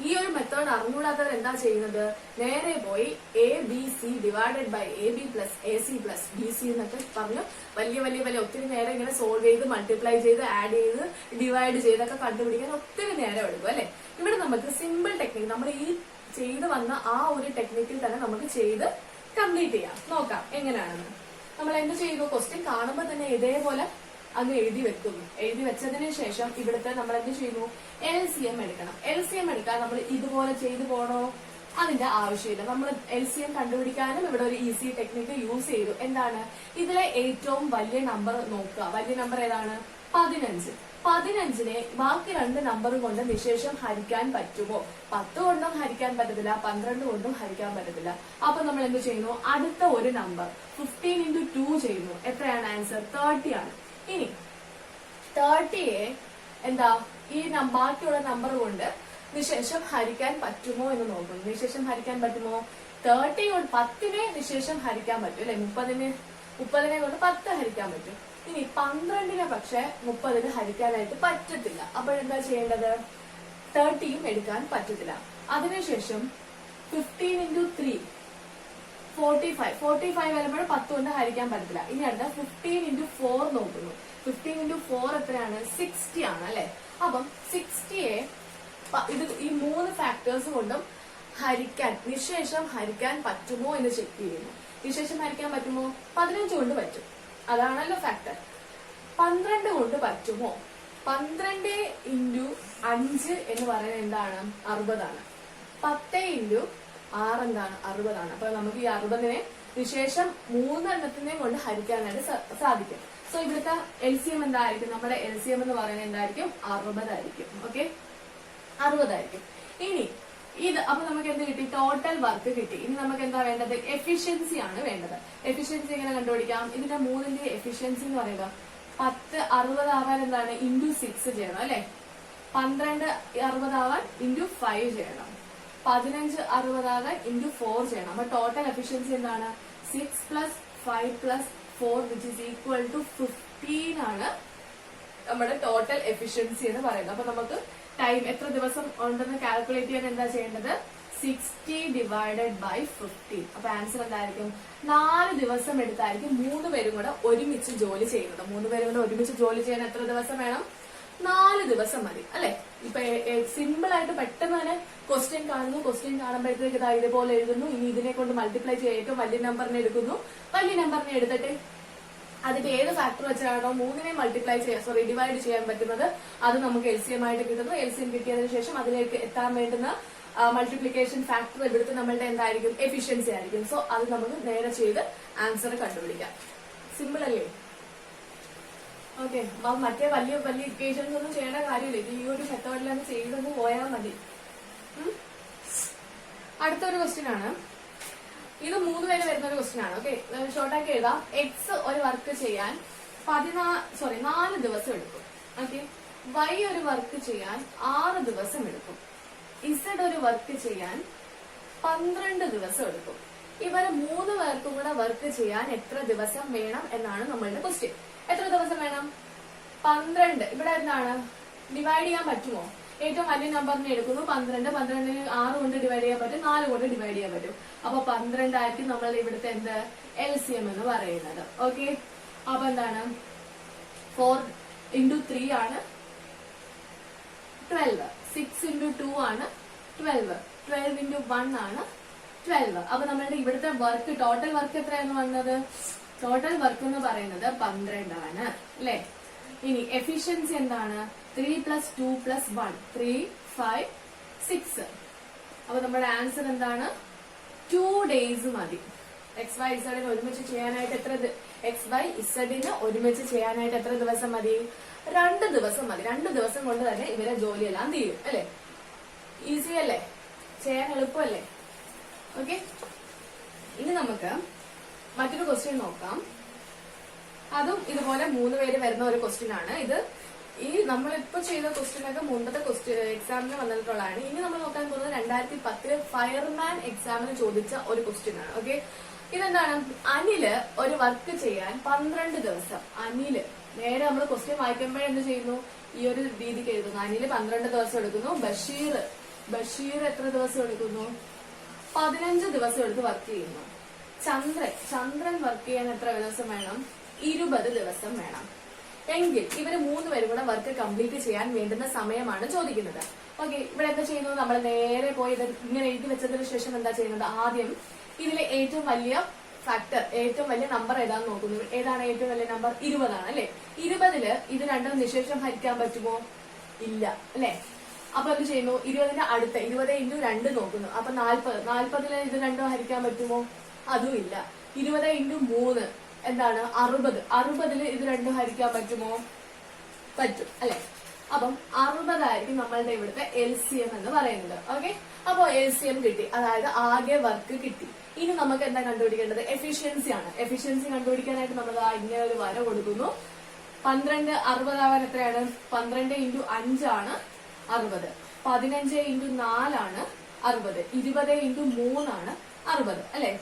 ഈ ഒരു മെത്തേഡ് അറിഞ്ഞുകൂടാത്തവർ എന്താ ചെയ്യുന്നത്? നേരെ പോയി A B C divided by A B plus A C plus B C എന്നൊക്കെ പറഞ്ഞു വലിയ ഒത്തിരി നേരം ഇങ്ങനെ സോൾവ് ചെയ്ത് മൾട്ടിപ്ലൈ ചെയ്ത് ആഡ് ചെയ്ത് ഡിവൈഡ് ചെയ്തൊക്കെ കണ്ടുപിടിക്കാൻ ഒത്തിരി നേരം എടുക്കും അല്ലെ. ഇവിടെ നമുക്ക് സിമ്പിൾ ടെക്നിക്ക്, നമ്മൾ ഈ ചെയ്ത് വന്ന ആ ഒരു ടെക്നിക്കിൽ തന്നെ നമുക്ക് ചെയ്ത് കംപ്ലീറ്റ് ചെയ്യാം. നോക്കാം എങ്ങനെയാണെന്ന്. നമ്മൾ എന്ത് ചെയ്തു? ക്വസ്റ്റ്യൻ കാണുമ്പോൾ തന്നെ ഇതേപോലെ അങ്ങ് എഴുതി വെക്കുന്നു. എഴുതി വെച്ചതിന് ശേഷം ഇവിടുത്തെ നമ്മൾ എന്ത് ചെയ്യുന്നു? LCM എടുക്കണം. LCM എടുക്കാൻ നമ്മൾ ഇതുപോലെ ചെയ്തു പോണോ? അതിന്റെ ആവശ്യമില്ല. നമ്മൾ LCM കണ്ടുപിടിക്കാനും ഇവിടെ ഒരു ഈസി ടെക്നിക്ക് യൂസ് ചെയ്തു. എന്താണ്? ഇതിലെ ഏറ്റവും വലിയ നമ്പർ നോക്കുക. വലിയ നമ്പർ ഏതാണ്? 15. 15നെ ബാക്കി 2 നമ്പറും കൊണ്ട് നിശേഷം ഹരിക്കാൻ പറ്റുമോ? 10 കൊണ്ടും ഹരിക്കാൻ പറ്റത്തില്ല, 12 കൊണ്ടും ഹരിക്കാൻ പറ്റത്തില്ല. അപ്പൊ നമ്മൾ എന്ത് ചെയ്യുന്നു? അടുത്ത ഒരു നമ്പർ 15 into 2 ചെയ്യുന്നു. എത്രയാണ് ആൻസർ? 30 ആണ്. ഇനി 30യെ എന്താ ഈ ബാക്കിയുള്ള നമ്പർ കൊണ്ട് നിശേഷം ഹരിക്കാൻ പറ്റുമോ എന്ന് നോക്കുന്നു. നിശേഷം ഹരിക്കാൻ പറ്റുമോ? 30 കൊണ്ട് 10നെ നിശേഷം ഹരിക്കാൻ പറ്റും അല്ലെ. 30നെ കൊണ്ട് 10 ഹരിക്കാൻ പറ്റും. ഇനി 12നെ പക്ഷെ 30ന് ഹരിക്കാനായിട്ട് പറ്റത്തില്ല. അപ്പോഴെന്താ ചെയ്യേണ്ടത്? 30യും എടുക്കാൻ പറ്റത്തില്ല. അതിനുശേഷം 15 into 3 45 വരുമ്പോൾ 10 കൊണ്ട് ഹരിക്കാൻ പറ്റത്തില്ല. ഇനി അടുത്ത 15 into 4 നോക്കുന്നു. 15 into 4 എത്രയാണ്? 60 ആണ് അല്ലെ. അപ്പം 60യെ ഇത് ഈ 3 ഫാക്ടേഴ്സ് കൊണ്ടും ഹരിക്കാൻ നിശേഷം ഹരിക്കാൻ പറ്റുമോ എന്ന് ചെക്ക് ചെയ്യുന്നു. നിശേഷം ഹരിക്കാൻ പറ്റുമോ? 15 കൊണ്ട് പറ്റും, അതാണല്ലോ ഫാക്ടർ. 12 കൊണ്ട് പറ്റുമോ? 12 into 5 എന്ന് പറയുന്നത് എന്താണ്? 60 ആണ്. 10 into 6 എന്താണ്? 60 ആണ്. അപ്പൊ നമുക്ക് ഈ 60നെ നിശേഷം 3 എണ്ണത്തിനെയും കൊണ്ട് ഹരിക്കാനായിട്ട് സാധിക്കും. സോ ഇവിടുത്തെ LCM എന്തായിരിക്കും? നമ്മുടെ LCM എന്ന് പറയുന്നത് എന്തായിരിക്കും? 60 ആയിരിക്കും. ഓക്കെ, 60 ആയിരിക്കും. ഇനി ഇത് അപ്പൊ നമുക്ക് എന്ത് കിട്ടി? ടോട്ടൽ വർക്ക് കിട്ടി. ഇനി നമുക്ക് എന്താ വേണ്ടത്? എഫിഷ്യൻസി ആണ് വേണ്ടത്. എഫിഷ്യൻസി എങ്ങനെ കണ്ടുപിടിക്കാം? ഇതിന്റെ 3ന്റെ എഫിഷ്യൻസി എന്ന് പറയുക 10 60 ആവാൻ എന്താണ്? into 6 ചെയ്യണം അല്ലെ. 12 60 ആവാൻ into 5 ചെയ്യണം. 15 60 ആകാൻ into 4 ചെയ്യണം. അപ്പൊ ടോട്ടൽ എഫിഷ്യൻസി എന്താണ്? 6 plus 5 plus 4 which is equal to 15 ആണ് നമ്മുടെ ടോട്ടൽ എഫിഷ്യൻസി എന്ന് പറയുന്നത്. അപ്പൊ നമുക്ക് ടൈം എത്ര ദിവസം ഉണ്ടെന്ന് കാൽക്കുലേറ്റ് ചെയ്യാൻ എന്താ ചെയ്യേണ്ടത്? 60 divided by 15. അപ്പൊ ആൻസർ എന്തായിരിക്കും? 4 ദിവസം എടുത്തായിരിക്കും 3 പേരും കൂടെ ഒരുമിച്ച് ജോലി ചെയ്യുന്നത്. 3 പേരും കൂടെ ഒരുമിച്ച് ജോലി ചെയ്യാൻ എത്ര ദിവസം വേണം? 4 ദിവസം മതി അല്ലെ. ഇപ്പൊ സിമ്പിൾ ആയിട്ട് പെട്ടെന്ന് തന്നെ ക്വസ്റ്റ്യൻ കാണുന്നു. ക്വസ്റ്റ്യൻ കാണുമ്പോഴത്തേക്ക് ഇതാ ഇതുപോലെ എഴുതുന്നു. ഇനി ഇതിനെ കൊണ്ട് മൾട്ടിപ്ലൈ ചെയ്യാൻ ഏറ്റവും വലിയ നമ്പറിനെ എടുക്കുന്നു. വലിയ നമ്പറിനെ എടുത്തിട്ട് അതിന്റെ ഏത് ഫാക്ടർ വെച്ചാണോ 3നെ മൾട്ടിപ്ലൈ ചെയ്യാൻ ഡിവൈഡ് ചെയ്യാൻ പറ്റുന്നത് അത് നമുക്ക് LCM ആയിട്ട് കിട്ടുന്നു. LCM കിട്ടിയതിനു ശേഷം അതിലേക്ക് എത്താൻ വേണ്ടുന്ന മൾട്ടിപ്ലിക്കേഷൻ ഫാക്ടർ ഇവിടുത്തെ നമ്മളുടെ എന്തായിരിക്കും? എഫിഷ്യൻസി ആയിരിക്കും. സോ അത് നമുക്ക് നേരെ ചെയ്ത് ആൻസർ കണ്ടുപിടിക്കാം. സിമ്പിൾ അല്ലേ? ഓക്കെ. മറ്റേ വലിയ ഇക്വേഷൻസ് ഒന്നും ചെയ്യേണ്ട കാര്യമില്ല. ഈ ഒരു മെത്തേഡിലാണ് ചെയ്തൊന്ന് പോയാൽ മതി. അടുത്തൊരു ക്വസ്റ്റ്യൻ ആണ്. ഇത് 3 പേര് വരുന്ന ഒരു ക്വസ്റ്റ്യൻ ആണ്. ഓക്കെ, ഷോർട്ടാക്കി എഴുതാം. എക്സ് ഒരു വർക്ക് ചെയ്യാൻ 4 ദിവസം എടുക്കും. ഓക്കെ. വൈ ഒരു വർക്ക് ചെയ്യാൻ 6 ദിവസം എടുക്കും. ഇസഡ് ഒരു വർക്ക് ചെയ്യാൻ 12 ദിവസം എടുക്കും. ഇവരെ 3 പേർക്കും കൂടെ വർക്ക് ചെയ്യാൻ എത്ര ദിവസം വേണം എന്നാണ് നമ്മളുടെ ക്വസ്റ്റ്യൻ. എത്ര ദിവസം വേണം? 12. ഇവിടെ എന്താണ്? ഡിവൈഡ് ചെയ്യാൻ പറ്റുമോ? ഏറ്റവും വലിയ നമ്പറിനെ എടുക്കുന്നു. 12. 12ന് 6 കൊണ്ട് ഡിവൈഡ് ചെയ്യാൻ പറ്റും, 4 കൊണ്ട് ഡിവൈഡ് ചെയ്യാൻ പറ്റും. അപ്പൊ 12 ആയിരിക്കും നമ്മൾ ഇവിടുത്തെ എന്ത്? LCM എന്ന് പറയുന്നത്. ഓക്കെ. അപ്പൊ എന്താണ്? 4 into 3 ആണ് 12. 6 into 2 ആണ് 12. 12 into 1 ആണ് 12. അപ്പൊ നമ്മളുടെ ഇവിടുത്തെ വർക്ക് ടോട്ടൽ വർക്ക് എത്രയാണ് വന്നത്? ടോട്ടൽ വർക്ക് എന്ന് പറയുന്നത് 12 ആണ് അല്ലെ. ഇനി എഫിഷ്യൻസി എന്താണ്? 3 plus 2 plus 1 3 5 6. അപ്പൊ നമ്മുടെ ആൻസർ എന്താണ്? 2 days മതി. എക്സ് വൈ ഇസഡിന് ഒരുമിച്ച് ചെയ്യാനായിട്ട് എക്സ് വൈ ഇസഡിന് ഒരുമിച്ച് ചെയ്യാനായിട്ട് എത്ര ദിവസം മതി? 2 ദിവസം മതി. 2 ദിവസം കൊണ്ട് തന്നെ ഇവരെ ജോലിയെല്ലാം തീരും അല്ലെ? ഈസി അല്ലേ? ചെയ്യാൻ എളുപ്പമല്ലേ? ഓക്കെ, ഇനി നമുക്ക് മറ്റൊരു ക്വസ്റ്റ്യൻ നോക്കാം. അതും ഇതുപോലെ 3 പേര് വരുന്ന ഒരു ക്വസ്റ്റ്യൻ ആണ്. ഇത് ഈ നമ്മളിപ്പോ ചെയ്ത ക്വസ്റ്റ്യനൊക്കെ മുമ്പത്തെ എക്സാമിന് വന്നിട്ടുള്ളതാണ്. ഇനി നമ്മൾ നോക്കാൻ പോകുന്നത് 2010 ഫയർമാൻ എക്സാമിന് ചോദിച്ച ഒരു ക്വസ്റ്റ്യൻ ആണ്. ഓക്കെ, ഇതെന്താണ്? അനില് ഒരു വർക്ക് ചെയ്യാൻ 12 ദിവസം. അനില് നേരെ നമ്മൾ ക്വസ്റ്റ്യൻ വായിക്കുമ്പോഴേ എന്ത് ചെയ്യുന്നു? ഈ ഒരു രീതിക്ക് എഴുതുന്നു. അനില് 12 ദിവസം എടുക്കുന്നു. ബഷീർ എത്ര ദിവസം എടുക്കുന്നു? 15 ദിവസം എടുത്ത് വർക്ക് ചെയ്യുന്നു. ചന്ദ്രൻ വർക്ക് ചെയ്യാൻ എത്ര ദിവസം വേണം? 20 ദിവസം വേണം. എങ്കിൽ ഇവര് 3 പേരും കൂടെ വർക്ക് കംപ്ലീറ്റ് ചെയ്യാൻ വേണ്ടുന്ന സമയമാണ് ചോദിക്കുന്നത്. ഓക്കെ, ഇവിടെ എന്താ ചെയ്യുന്നത്? നമ്മൾ നേരെ പോയി ഇത് ഇങ്ങനെ എഴുതി വെച്ചതിന് ശേഷം എന്താ ചെയ്യുന്നത്? ആദ്യം ഇതിലെ ഏറ്റവും വലിയ ഫാക്ടർ, ഏറ്റവും വലിയ നമ്പർ ഏതാന്ന് നോക്കുന്നു. ഏതാണ് ഏറ്റവും വലിയ നമ്പർ? 20 ആണ് അല്ലെ? 20 ഇത് രണ്ടും നിശേഷം ഹരിക്കാൻ പറ്റുമോ? ഇല്ല അല്ലെ? അപ്പൊ എന്ത് ചെയ്യുന്നു? 20ന്റെ അടുത്ത് 20 × 2 നോക്കുന്നു. അപ്പൊ 40 ഇത് രണ്ടും ഹരിക്കാൻ പറ്റുമോ? അതും ഇല്ല. 20 × 3 എന്താണ്? 60 ഇത് രണ്ടും ഹരിക്കാൻ പറ്റുമോ? പറ്റും അല്ലെ? അപ്പം 60 ആയിരിക്കും നമ്മളുടെ ഇവിടുത്തെ LCM എന്ന് പറയുന്നത്. ഓക്കെ, അപ്പൊ LCM കിട്ടി, അതായത് ആകെ വർക്ക് കിട്ടി. ഇനി നമുക്ക് എന്താ കണ്ടുപിടിക്കേണ്ടത്? എഫിഷ്യൻസി ആണ്. എഫിഷ്യൻസി കണ്ടുപിടിക്കാനായിട്ട് നമ്മൾ ഇങ്ങനെ ഒരു വര കൊടുക്കുന്നു. 12 60 ആവാൻ എത്രയാണ്? 12 × 5 ആണ് 60. 15 × 4 ആണ് 60. 20 × 3 ആണ് 60 അല്ലെ?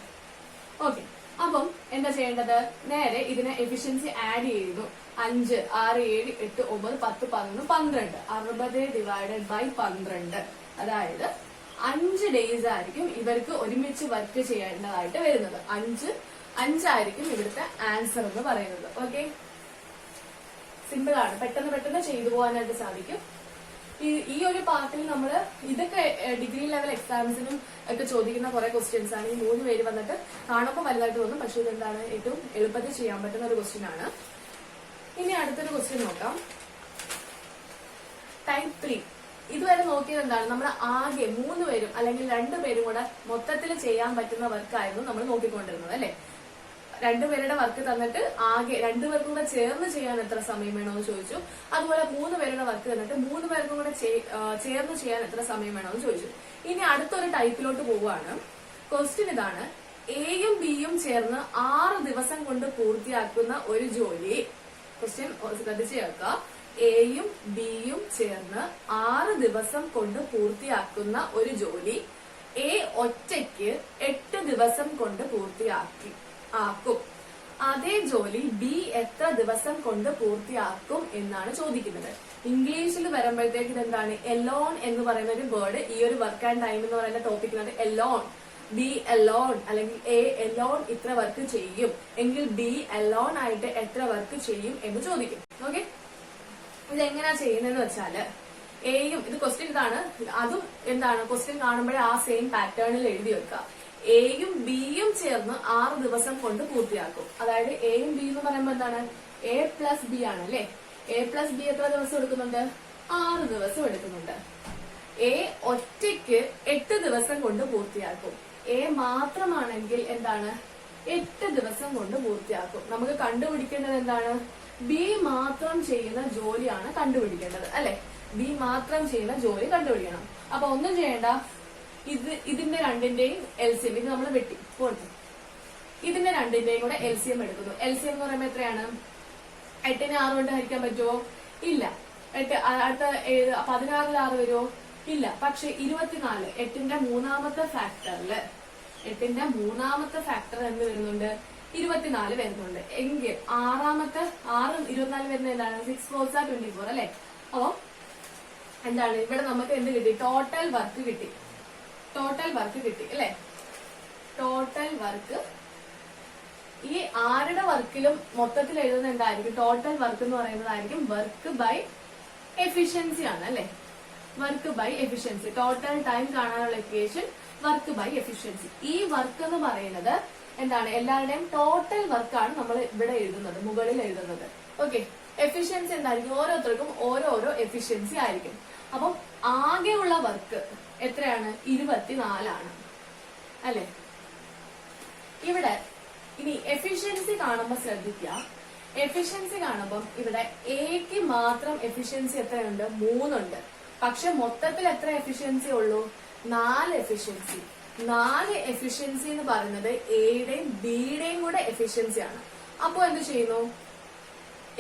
ഓക്കെ, അപ്പം എന്താ ചെയ്യേണ്ടത്? നേരെ ഇതിനെ എഫിഷ്യൻസി ആഡ് ചെയ്യുന്നു. 5 6 7 8 9 10 11 12. 60/12. അതായത് 5 ഡേയ്സ് ആയിരിക്കും ഇവർക്ക് ഒരുമിച്ച് വർക്ക് ചെയ്യേണ്ടതായിട്ട് വരുന്നത്. 5 ആയിരിക്കും ഇവിടുത്തെ ആൻസർ എന്ന് പറയുന്നത്. ഓക്കെ, സിമ്പിൾ ആണ്. പെട്ടെന്ന് ചെയ്തു പോകാനായിട്ട് സാധിക്കും. ഈ ഒരു പാർട്ടിൽ നമ്മൾ ഇതൊക്കെ ഡിഗ്രി ലെവൽ എക്സാംസിനും ഒക്കെ ചോദിക്കുന്ന കുറെ ക്വസ്റ്റ്യൻസ് ആണ്. ഈ 3 പേര് വന്നിട്ട് കാണുമ്പോൾ വലുതായിട്ട് തോന്നും, പക്ഷെ ഇതെന്താണ്? ഏറ്റവും എളുപ്പത്തിൽ ചെയ്യാൻ പറ്റുന്ന ഒരു ക്വസ്റ്റ്യൻ ആണ്. ഇനി അടുത്തൊരു ക്വസ്റ്റ്യൻ നോക്കാം. ടൈപ്പ് 3. ഇതുവരെ നോക്കിയത് എന്താണ്? നമ്മൾ ആകെ 3 പേരും അല്ലെങ്കിൽ 2 പേരും കൂടെ മൊത്തത്തിൽ ചെയ്യാൻ പറ്റുന്ന വർക്കായിരുന്നു നമ്മൾ നോക്കിക്കൊണ്ടിരുന്നത് അല്ലെ? 2 പേരുടെ വർക്ക് തന്നിട്ട് ആകെ 2 പേർക്കും കൂടെ ചേർന്ന് ചെയ്യാൻ എത്ര സമയം വേണമെന്ന് ചോദിച്ചു. അതുപോലെ 3 പേരുടെ വർക്ക് തന്നിട്ട് 3 പേർക്കും കൂടെ ചേർന്ന് ചെയ്യാൻ എത്ര സമയം വേണമെന്ന് ചോദിച്ചു. ഇനി അടുത്തൊരു ടൈപ്പിലോട്ട് പോവുകയാണ്. ക്വസ്റ്റ്യൻ ഇതാണ്: എയും ബിയും ചേർന്ന് 6 ദിവസം കൊണ്ട് പൂർത്തിയാക്കുന്ന ഒരു ജോലി. ക്വസ്റ്റ്യൻ ശ്രദ്ധിച്ച് കേൾക്കുക. എയും ബിയും ചേർന്ന് 6 ദിവസം കൊണ്ട് പൂർത്തിയാക്കുന്ന ഒരു ജോലി എ ഒറ്റയ്ക്ക് 8 ദിവസം കൊണ്ട് പൂർത്തിയാക്കും. അതേ ജോലി ബി എത്ര ദിവസം കൊണ്ട് പൂർത്തിയാക്കും എന്നാണ് ചോദിക്കുന്നത്. ഇംഗ്ലീഷിൽ വരുമ്പോഴത്തേക്ക് ഇതെന്താണ്? എലോൺ എന്ന് പറയുന്ന ഒരു വേർഡ് ഈ ഒരു വർക്ക് ആൻഡ് ടൈം എന്ന് പറയുന്ന ടോപ്പിക്കിനകത്ത് എലോൺ, ബി എലോൺ അല്ലെങ്കിൽ എ എലോൺ ഇത്ര വർക്ക് ചെയ്യും എങ്കിൽ ബി എലോൺ ആയിട്ട് എത്ര വർക്ക് ചെയ്യും എന്ന് ചോദിക്കും. ഓക്കെ, ഇതെങ്ങനെയാ ചെയ്യുന്നതെന്ന് വെച്ചാല് എയും, ഇത് ക്വസ്റ്റ്യൻ ഇതാണ്, അതും എന്താണ്? ക്വസ്റ്റ്യൻ കാണുമ്പോഴേ ആ സെയിം പാറ്റേണിൽ എഴുതി വെക്കുക. എയും ബിയും ചേർന്ന് 6 ദിവസം കൊണ്ട് പൂർത്തിയാക്കും. അതായത് എയും ബി എന്ന് പറയുമ്പോൾ എന്താണ്? എ പ്ലസ് ബി ആണ് അല്ലെ? എ പ്ലസ് ബി എത്ര ദിവസം എടുക്കുന്നുണ്ട്? 6 ദിവസം എടുക്കുന്നുണ്ട്. എ ഒറ്റയ്ക്ക് 8 ദിവസം കൊണ്ട് പൂർത്തിയാക്കും. എ മാത്രമാണെങ്കിൽ എന്താണ്? 8 ദിവസം കൊണ്ട് പൂർത്തിയാക്കും. നമുക്ക് കണ്ടുപിടിക്കേണ്ടത് എന്താണ്? ബി മാത്രം ചെയ്യുന്ന ജോലിയാണ് കണ്ടുപിടിക്കേണ്ടത് അല്ലെ? ബി മാത്രം ചെയ്യുന്ന ജോലി കണ്ടുപിടിക്കണം. അപ്പൊ ഒന്നും ചെയ്യേണ്ട, ഇതിന്റെ രണ്ടിന്റെയും LCM ഇത് നമ്മൾ വെട്ടി കൊടുത്തു. ഇതിന്റെ രണ്ടിന്റെയും കൂടെ LCM എടുക്കുന്നു. LCM എന്ന് പറയുമ്പോൾ എത്രയാണ്? 8നെ 6 കൊണ്ട് ഹരിക്കാൻ പറ്റുമോ? ഇല്ല. 8 അടുത്ത 16ൽ 6 വരുമോ? ഇല്ല. പക്ഷെ 24 8ന്റെ മൂന്നാമത്തെ ഫാക്ടറില് 8ന്റെ മൂന്നാമത്തെ ഫാക്ടർ എന്ത് വരുന്നുണ്ട്? 24 വരുന്നുണ്ട്. എങ്കിൽ 6 24 വരുന്ന എന്താണ്? 6 4 24 അല്ലെ? അപ്പൊ എന്താണ്? ഇവിടെ നമുക്ക് എന്ത് കിട്ടി? ടോട്ടൽ വർക്ക് കിട്ടി. ടോട്ടൽ വർക്ക് കിട്ടി അല്ലെ? ടോട്ടൽ വർക്ക് ഈ ആരുടെ വർക്കിലും മൊത്തത്തിൽ എഴുതുന്നത് എന്തായിരിക്കും? ടോട്ടൽ വർക്ക് എന്ന് പറയുന്നതായിരിക്കും വർക്ക് ബൈ എഫിഷ്യൻസി ആണ് അല്ലെ? Work by efficiency. Total time കാണാനുള്ള ഇക്വേഷൻ വർക്ക് ബൈ എഫിഷ്യൻസി. ഈ വർക്ക് എന്ന് പറയുന്നത് എന്താണ്? എല്ലാവരുടെയും ടോട്ടൽ വർക്കാണ് നമ്മൾ ഇവിടെ എഴുതുന്നത്, മുകളിൽ എഴുതുന്നത്. ഓക്കെ, എഫിഷ്യൻസി എന്തായിരിക്കും? ഓരോരുത്തർക്കും ഓരോരോ എഫിഷ്യൻസി ആയിരിക്കും. അപ്പം ആകെയുള്ള വർക്ക് എത്രയാണ്? 24 ആണ് അല്ലെ? ഇവിടെ ഇനി എഫിഷ്യൻസി കാണുമ്പോൾ ശ്രദ്ധിക്കുക. എഫിഷ്യൻസി കാണുമ്പോൾ ഇവിടെ എക്ക് മാത്രം എഫിഷ്യൻസി എത്രയുണ്ട്? 3 ഉണ്ട്. പക്ഷെ മൊത്തത്തിൽ എത്ര എഫിഷ്യൻസി ഉള്ളൂ? 4 എഫിഷ്യൻസി. 4 എഫിഷ്യൻസി എന്ന് പറയുന്നത് എയുടെയും ബിയുടെയും കൂടെ എഫിഷ്യൻസി ആണ്. അപ്പൊ എന്ത് ചെയ്യുന്നു?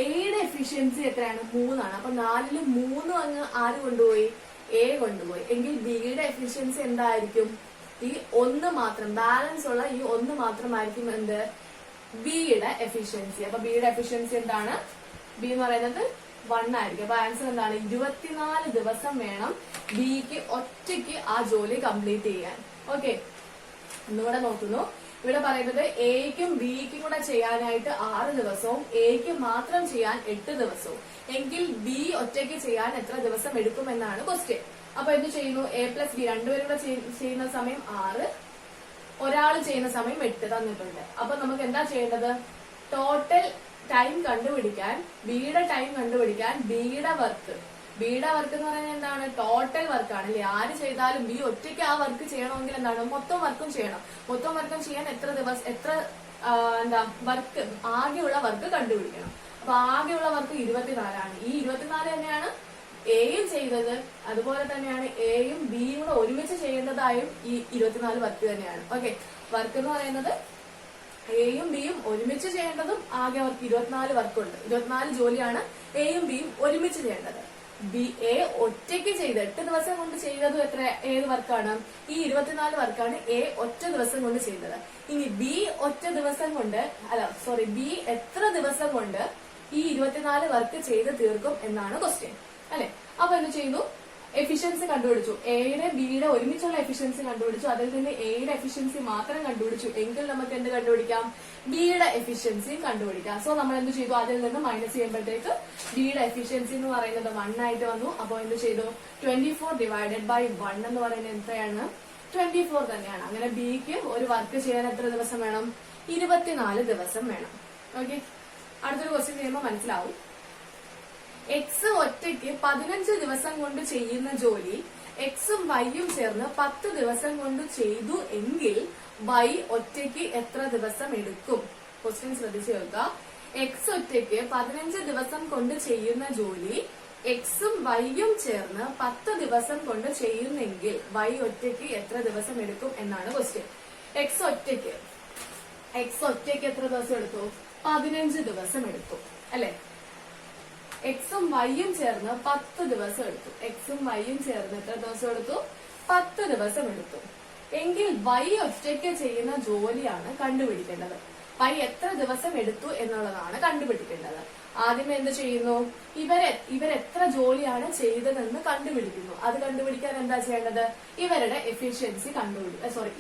എയുടെ എഫിഷ്യൻസി എത്രയാണ്? 3 ആണ്. അപ്പൊ 4ല് 3 അങ്ങ് ആര് കൊണ്ടുപോയി? എ കൊണ്ടുപോയി. എങ്കിൽ ബിയുടെ എഫിഷ്യൻസി എന്തായിരിക്കും? ഈ 1 മാത്രം, ബാലൻസ് ഉള്ള ഈ 1 മാത്രമായിരിക്കും എന്ത്? ബിയുടെ എഫിഷ്യൻസി. അപ്പൊ ബിയുടെ എഫിഷ്യൻസി എന്താണ്? ബി എന്ന് പറയുന്നത് 1 ആയിരിക്കും. അപ്പൊ ആൻസർ എന്താണ്? 24 ദിവസം വേണം ബിക്ക് ഒറ്റയ്ക്ക് ആ ജോലി കംപ്ലീറ്റ് ചെയ്യാൻ. ഓക്കെ, ഒന്നുകൂടെ നോക്കുന്നു. ഇവിടെ പറയുന്നത് എക്കും ബിക്കും കൂടെ ചെയ്യാനായിട്ട് 6 ദിവസവും എക്ക് മാത്രം ചെയ്യാൻ 8 ദിവസവും. എങ്കിൽ ബി ഒറ്റയ്ക്ക് ചെയ്യാൻ എത്ര ദിവസം എടുക്കുമെന്നാണ് ക്വസ്റ്റ്യൻ. അപ്പൊ എന്ത് ചെയ്യുന്നു? എ പ്ലസ് ബി രണ്ടുപേരും കൂടെ ചെയ്യുന്ന സമയം 6, ഒരാൾ ചെയ്യുന്ന സമയം 8 തന്നിട്ടുണ്ട്. അപ്പൊ നമുക്ക് എന്താ ചെയ്യേണ്ടത്? ടോട്ടൽ ടൈം കണ്ടുപിടിക്കാൻ, ബിയുടെ ടൈം കണ്ടുപിടിക്കാൻ ബിയുടെ വർക്ക് എന്ന് പറയുന്നത് എന്താണ്? ടോട്ടൽ വർക്കാണ് അല്ലെ? ആര് ചെയ്താലും ബി ഒറ്റയ്ക്ക് ആ വർക്ക് ചെയ്യണമെങ്കിൽ എന്താണ്? മൊത്തം വർക്കും ചെയ്യണം. മൊത്തം വർക്കും ചെയ്യാൻ എത്ര വർക്ക്, ആകെയുള്ള വർക്ക് കണ്ടുപിടിക്കണം. അപ്പൊ ആകെയുള്ള വർക്ക് 24 ആണ്. ഈ 24 തന്നെയാണ് എയും ചെയ്തത്. അതുപോലെ തന്നെയാണ് എയും ബിയും കൂടെ ഒരുമിച്ച് ചെയ്യേണ്ടതായും ഈ 24 വർക്ക് തന്നെയാണ്. ഓക്കെ, വർക്ക് എന്ന് പറയുന്നത് എയും ബിയും ഒരുമിച്ച് ചെയ്യേണ്ടതും ആകെ അവർക്ക് 24 വർക്കുണ്ട്. 24 ജോലിയാണ് എയും ബിയും ഒരുമിച്ച് ചെയ്യേണ്ടത്. എ ഒറ്റയ്ക്ക് ചെയ്ത് 8 ദിവസം കൊണ്ട് ചെയ്തതും ഏത് വർക്കാണ്? ഈ 24 വർക്കാണ് എ ഒറ്റ ദിവസം കൊണ്ട് ചെയ്തത്. ഇനി ബി ബി എത്ര ദിവസം കൊണ്ട് ഈ 24 വർക്ക് ചെയ്ത് തീർക്കും എന്നാണ് ക്വസ്റ്റ്യൻ അല്ലെ? അപ്പൊ എന്ത് ചെയ്തു? എഫിഷ്യൻസി കണ്ടുപിടിച്ചു. എയുടെ ബിയുടെ ഒരുമിച്ചുള്ള എഫിഷ്യൻസി കണ്ടുപിടിച്ചു. അതിൽ നിന്ന് എയുടെ എഫിഷ്യൻസി മാത്രം കണ്ടുപിടിച്ചു. എങ്കിൽ നമുക്ക് എന്ത് കണ്ടുപിടിക്കാം? ബിയുടെ എഫിഷ്യൻസിയും കണ്ടുപിടിക്കാം. സോ നമ്മൾ എന്ത് ചെയ്തു? അതിൽ നിന്ന് മൈനസ് ചെയ്യുമ്പോഴത്തേക്ക് ബിയുടെ എഫിഷ്യൻസി എന്ന് പറയുന്നത് 1 ആയിട്ട് വന്നു. അപ്പൊ എന്ത് ചെയ്തു? 24 ഡിവൈഡഡ് ബൈ 1 എന്ന് പറയുന്നത് എത്രയാണ്? 24 തന്നെയാണ്. അങ്ങനെ ബിക്ക് ഒരു വർക്ക് ചെയ്യാൻ എത്ര ദിവസം വേണം? 24 ദിവസം വേണം. ഓക്കെ, അടുത്തൊരു ക്വസ്റ്റ്യൻ ചെയ്യുമ്പോൾ മനസ്സിലാവും. എക്സ് ഒറ്റയ്ക്ക് 15 ദിവസം കൊണ്ട് ചെയ്യുന്ന ജോലി എക്സും വൈയും ചേർന്ന് 10 ദിവസം കൊണ്ട് ചെയ്തു എങ്കിൽ വൈ ഒറ്റയ്ക്ക് എത്ര ദിവസം എടുക്കും? ക്വസ്റ്റ്യൻ ശ്രദ്ധിച്ചു കേൾക്കുക. എക്സ് ഒറ്റയ്ക്ക് 15 ദിവസം കൊണ്ട് ചെയ്യുന്ന ജോലി എക്സും വൈയും ചേർന്ന് 10 ദിവസം കൊണ്ട് ചെയ്യുന്നെങ്കിൽ വൈ ഒറ്റയ്ക്ക് എത്ര ദിവസം എടുക്കും എന്നാണ് ക്വസ്റ്റ്യൻ. എക്സ് ഒറ്റയ്ക്ക് എത്ര ദിവസം എടുത്തു? 15 ദിവസം എടുത്തു അല്ലെ? എക്സും വൈയും ചേർന്ന് 10 ദിവസം എടുത്തു. എക്സും വൈയും ചേർന്ന് എത്ര ദിവസം എടുത്തു? 10 ദിവസം എടുത്തു. എങ്കിൽ വൈ ഒറ്റയ്ക്ക് ചെയ്യുന്ന ജോലിയാണ് കണ്ടുപിടിക്കേണ്ടത്. വൈ എത്ര ദിവസം എടുത്തു എന്നുള്ളതാണ് കണ്ടുപിടിക്കേണ്ടത്. ആദ്യമേ എന്ത് ചെയ്യുന്നു? ഇവരെത്ര ജോലിയാണ് ചെയ്തതെന്ന് കണ്ടുപിടിക്കുന്നു. അത് കണ്ടുപിടിക്കാൻ എന്താ ചെയ്യേണ്ടത്? ഇവരുടെ എഫിഷ്യൻസി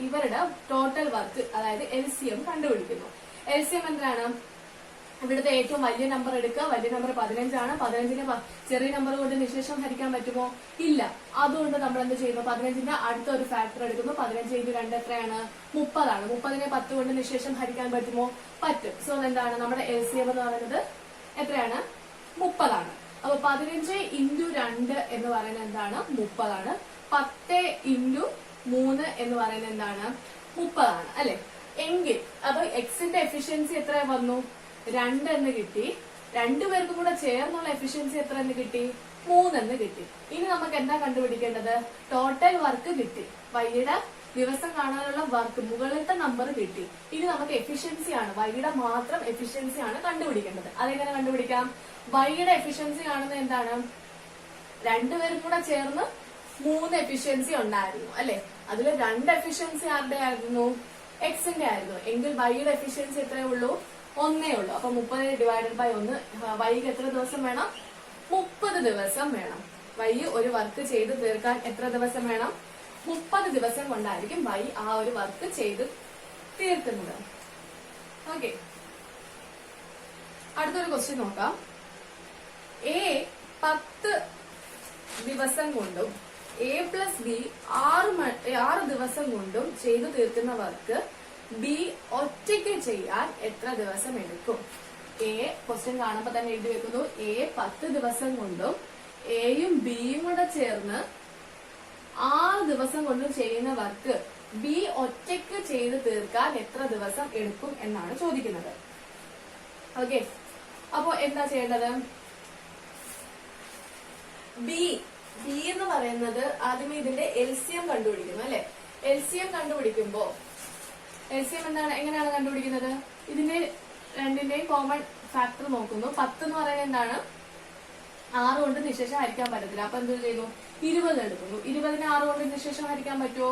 ഇവരുടെ ടോട്ടൽ വർക്ക്, അതായത് LCM കണ്ടുപിടിക്കുന്നു. LCM എന്താണ്? ഇവിടുത്തെ ഏറ്റവും വലിയ നമ്പർ എടുക്കുക. വലിയ നമ്പർ 15 ആണ്. 15നെ ചെറിയ നമ്പർ കൊണ്ട് നിശേഷം ഹരിക്കാൻ പറ്റുമോ? ഇല്ല. അതുകൊണ്ട് നമ്മൾ എന്ത് ചെയ്യുന്നു? 15ന്റെ അടുത്ത ഒരു ഫാക്ടർ എടുക്കുന്നു. 15 × 2 എത്രയാണ്? 30 ആണ്. 30നെ 10 കൊണ്ട് നിശേഷം ഹരിക്കാൻ പറ്റുമോ? പറ്റും. സോ എന്താണ് നമ്മുടെ LCM എന്ന് പറയുന്നത്? എത്രയാണ്? 30 ആണ്. അപ്പൊ 15 × 2 എന്ന് പറയുന്നത് എന്താണ്? 30 ആണ്. 10 × 3 എന്ന് പറയുന്നത് എന്താണ്? 30 ആണ് അല്ലെ? എങ്കിൽ അപ്പൊ എക്സിന്റെ എഫിഷ്യൻസി എത്ര വന്നു? 2 എന്ന് കിട്ടി. രണ്ടുപേർക്കും കൂടെ ചേർന്നുള്ള എഫിഷ്യൻസി എത്ര എന്ന് കിട്ടി? 3 എന്ന് കിട്ടി. ഇനി നമുക്ക് എന്താ കണ്ടുപിടിക്കേണ്ടത്? ടോട്ടൽ വർക്ക് കിട്ടി. വൈയുടെ ദിവസം കാണാനുള്ള വർക്ക് മുകളിലത്തെ നമ്പർ കിട്ടി. ഇനി നമുക്ക് എഫിഷ്യൻസി ആണ്, വൈയുടെ മാത്രം എഫിഷ്യൻസി ആണ് കണ്ടുപിടിക്കേണ്ടത്. അതെങ്ങനെ കണ്ടുപിടിക്കാം? വൈയുടെ എഫിഷ്യൻസി കാണുന്നത് എന്താണ്? രണ്ടുപേരും കൂടെ ചേർന്ന് 3 എഫിഷ്യൻസി ഉണ്ടായിരുന്നു അല്ലെ? അതിൽ 2 എഫിഷ്യൻസി ആരുടെ ആയിരുന്നു? എക്സിന്റെ ആയിരുന്നു. എങ്കിൽ വൈയുടെ എഫിഷ്യൻസി എത്രയേ ഉള്ളൂ? 1 ഉള്ളൂ. അപ്പൊ 30 ഡിവൈഡഡ് ബൈ 1. വൈക്ക് എത്ര ദിവസം വേണം? 30 ദിവസം വേണം. വൈ ഒരു വർക്ക് ചെയ്ത് തീർക്കാൻ എത്ര ദിവസം വേണം? 30 ദിവസം കൊണ്ടായിരിക്കും വൈ ആ ഒരു വർക്ക് ചെയ്ത് തീർക്കുന്നത്. ഓക്കെ, അടുത്തൊരു ക്വസ്റ്റ്യൻ നോക്കാം. എ 10 ദിവസം കൊണ്ടും എ പ്ലസ് ബി 6 ദിവസം കൊണ്ടും ചെയ്തു തീർക്കുന്ന വർക്ക് ബി ഒറ്റയ്ക്ക് ചെയ്യാൻ എത്ര ദിവസം എടുക്കും? ക്വസ്റ്റ്യൻ കാണുമ്പോ തന്നെ എഴുതി വെക്കുന്നു. എ 10 ദിവസം കൊണ്ടും എയും ബിയും കൂടെ ചേർന്ന് 6 ദിവസം കൊണ്ടും ചെയ്യുന്ന വർക്ക് ബി ഒറ്റയ്ക്ക് ചെയ്ത് തീർക്കാൻ എത്ര ദിവസം എടുക്കും എന്നാണ് ചോദിക്കുന്നത്. ഓക്കെ, അപ്പോ എന്താ ചെയ്യേണ്ടത്? ബി എന്ന് പറയുന്നത് ആദ്യമേ ഇതിന്റെ LCM കണ്ടുപിടിക്കുന്നു അല്ലെ. LCM കണ്ടുപിടിക്കുമ്പോ LCM എങ്ങനെയാണ് കണ്ടുപിടിക്കുന്നത്? ഇതിന്റെ രണ്ടിന്റെയും കോമൺ ഫാക്ടർ നോക്കുന്നു. 10 എന്ന് പറയുന്നത് എന്താണ്? 6 കൊണ്ട് നിശേഷം ഹരിക്കാൻ പറ്റത്തില്ല. അപ്പൊ എന്ത് ചെയ്യുന്നു? 20 എടുക്കുന്നു. 20നെ 6 കൊണ്ട് നിശേഷം ഹരിക്കാൻ പറ്റുമോ?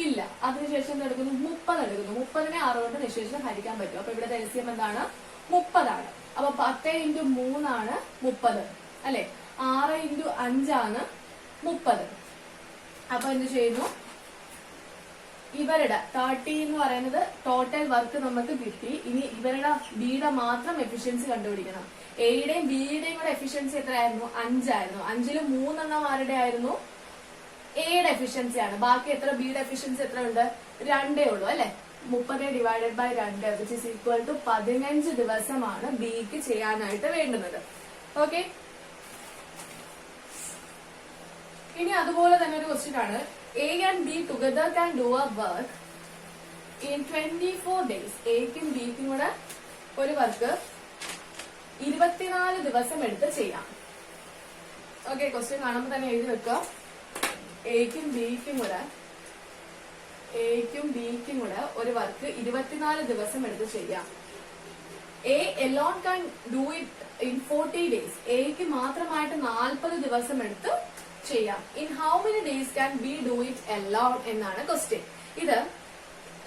ഇല്ല. അതിനുശേഷം എന്ത് എടുക്കുന്നു? 30 എടുക്കുന്നു. 30നെ 6 കൊണ്ട് നിശേഷം ഹരിക്കാൻ പറ്റും. അപ്പൊ ഇവിടെ LCM എന്താണ്? 30 ആണ്. അപ്പൊ 10 × 3 ആണ് 30 അല്ലെ. 6 × 5 ആണ് 30. അപ്പൊ എന്ത് ചെയ്യുന്നു? ഇവരുടെ 30 എന്ന് പറയുന്നത് ടോട്ടൽ വർക്ക് നമുക്ക് കിട്ടി. ഇനി ഇവരുടെ ബിയുടെ മാത്രം എഫിഷ്യൻസി കണ്ടുപിടിക്കണം. എയുടെയും ബിയുടെയും കൂടെ എഫിഷ്യൻസി എത്രയായിരുന്നു? 5 ആയിരുന്നു. 5ൽ 3 എണ്ണം ആരുടെ ആയിരുന്നു? എയുടെ എഫിഷ്യൻസി ആണ്. ബാക്കി എത്ര? ബിയുടെ എഫിഷ്യൻസി എത്ര ഉണ്ട്? 2 ഉള്ളൂ അല്ലെ. 30 divided by 2 which is equal to 15 ദിവസമാണ് ബിക്ക് ചെയ്യാനായിട്ട് വേണ്ടുന്നത്. ഓക്കെ, ഇനി അതുപോലെ തന്നെ ഒരു ക്വസ്റ്റ്യൻ ആണ്. A and B together can do a work in 24 days. എക്കും ബിക്കും കൂടെ ഒരു വർക്ക് 24 ദിവസം എടുത്ത് ചെയ്യാം. ഓക്കെ, ക്വസ്റ്റ്യൻ കാണുമ്പോൾ തന്നെ എഴുതി വെക്കുക. എക്കും ബിക്കും കൂടെ ഒരു വർക്ക് 24 ദിവസം എടുത്ത് ചെയ്യാം. A alone can do it in 40 days. എക്ക് മാത്രമായിട്ട് 40 ദിവസം എടുത്ത് ചെയ്യാം. In how many days can be do it alone എന്നാണ് ക്വസ്റ്റ്യൻ. ഇത്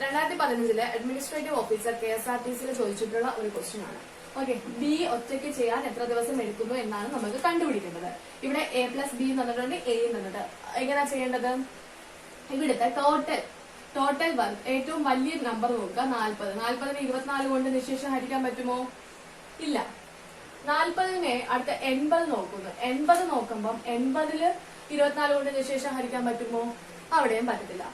2015 അഡ്മിനിസ്ട്രേറ്റീവ് ഓഫീസർ KSRTCയിൽ ചോദിച്ചിട്ടുള്ള ഒരു ക്വസ്റ്റ്യൻ ആണ്. ഓക്കെ, ബി ഒറ്റയ്ക്ക് ചെയ്യാൻ എത്ര ദിവസം എടുക്കുന്നു എന്നാണ് നമുക്ക് കണ്ടുപിടിക്കേണ്ടത്. ഇവിടെ A+B തന്നിട്ടുണ്ട്, A തന്നിട്ട്. എങ്ങനെയാ ചെയ്യേണ്ടത്? ഇവിടുത്തെ ടോട്ടൽ വർക്ക് ഏറ്റവും വലിയ നമ്പർ നോക്കുക. 40. 40നെ 24 കൊണ്ട് നിശേഷം ഹരിക്കാൻ പറ്റുമോ? ഇല്ല. 40നെ അടുത്ത 80 നോക്കുന്നു. 80 നോക്കുമ്പം 80ല് 24 കൊണ്ട് നിശേഷം ഹരിക്കാൻ പറ്റുമോ? അവിടെയും പറ്റത്തില്ല.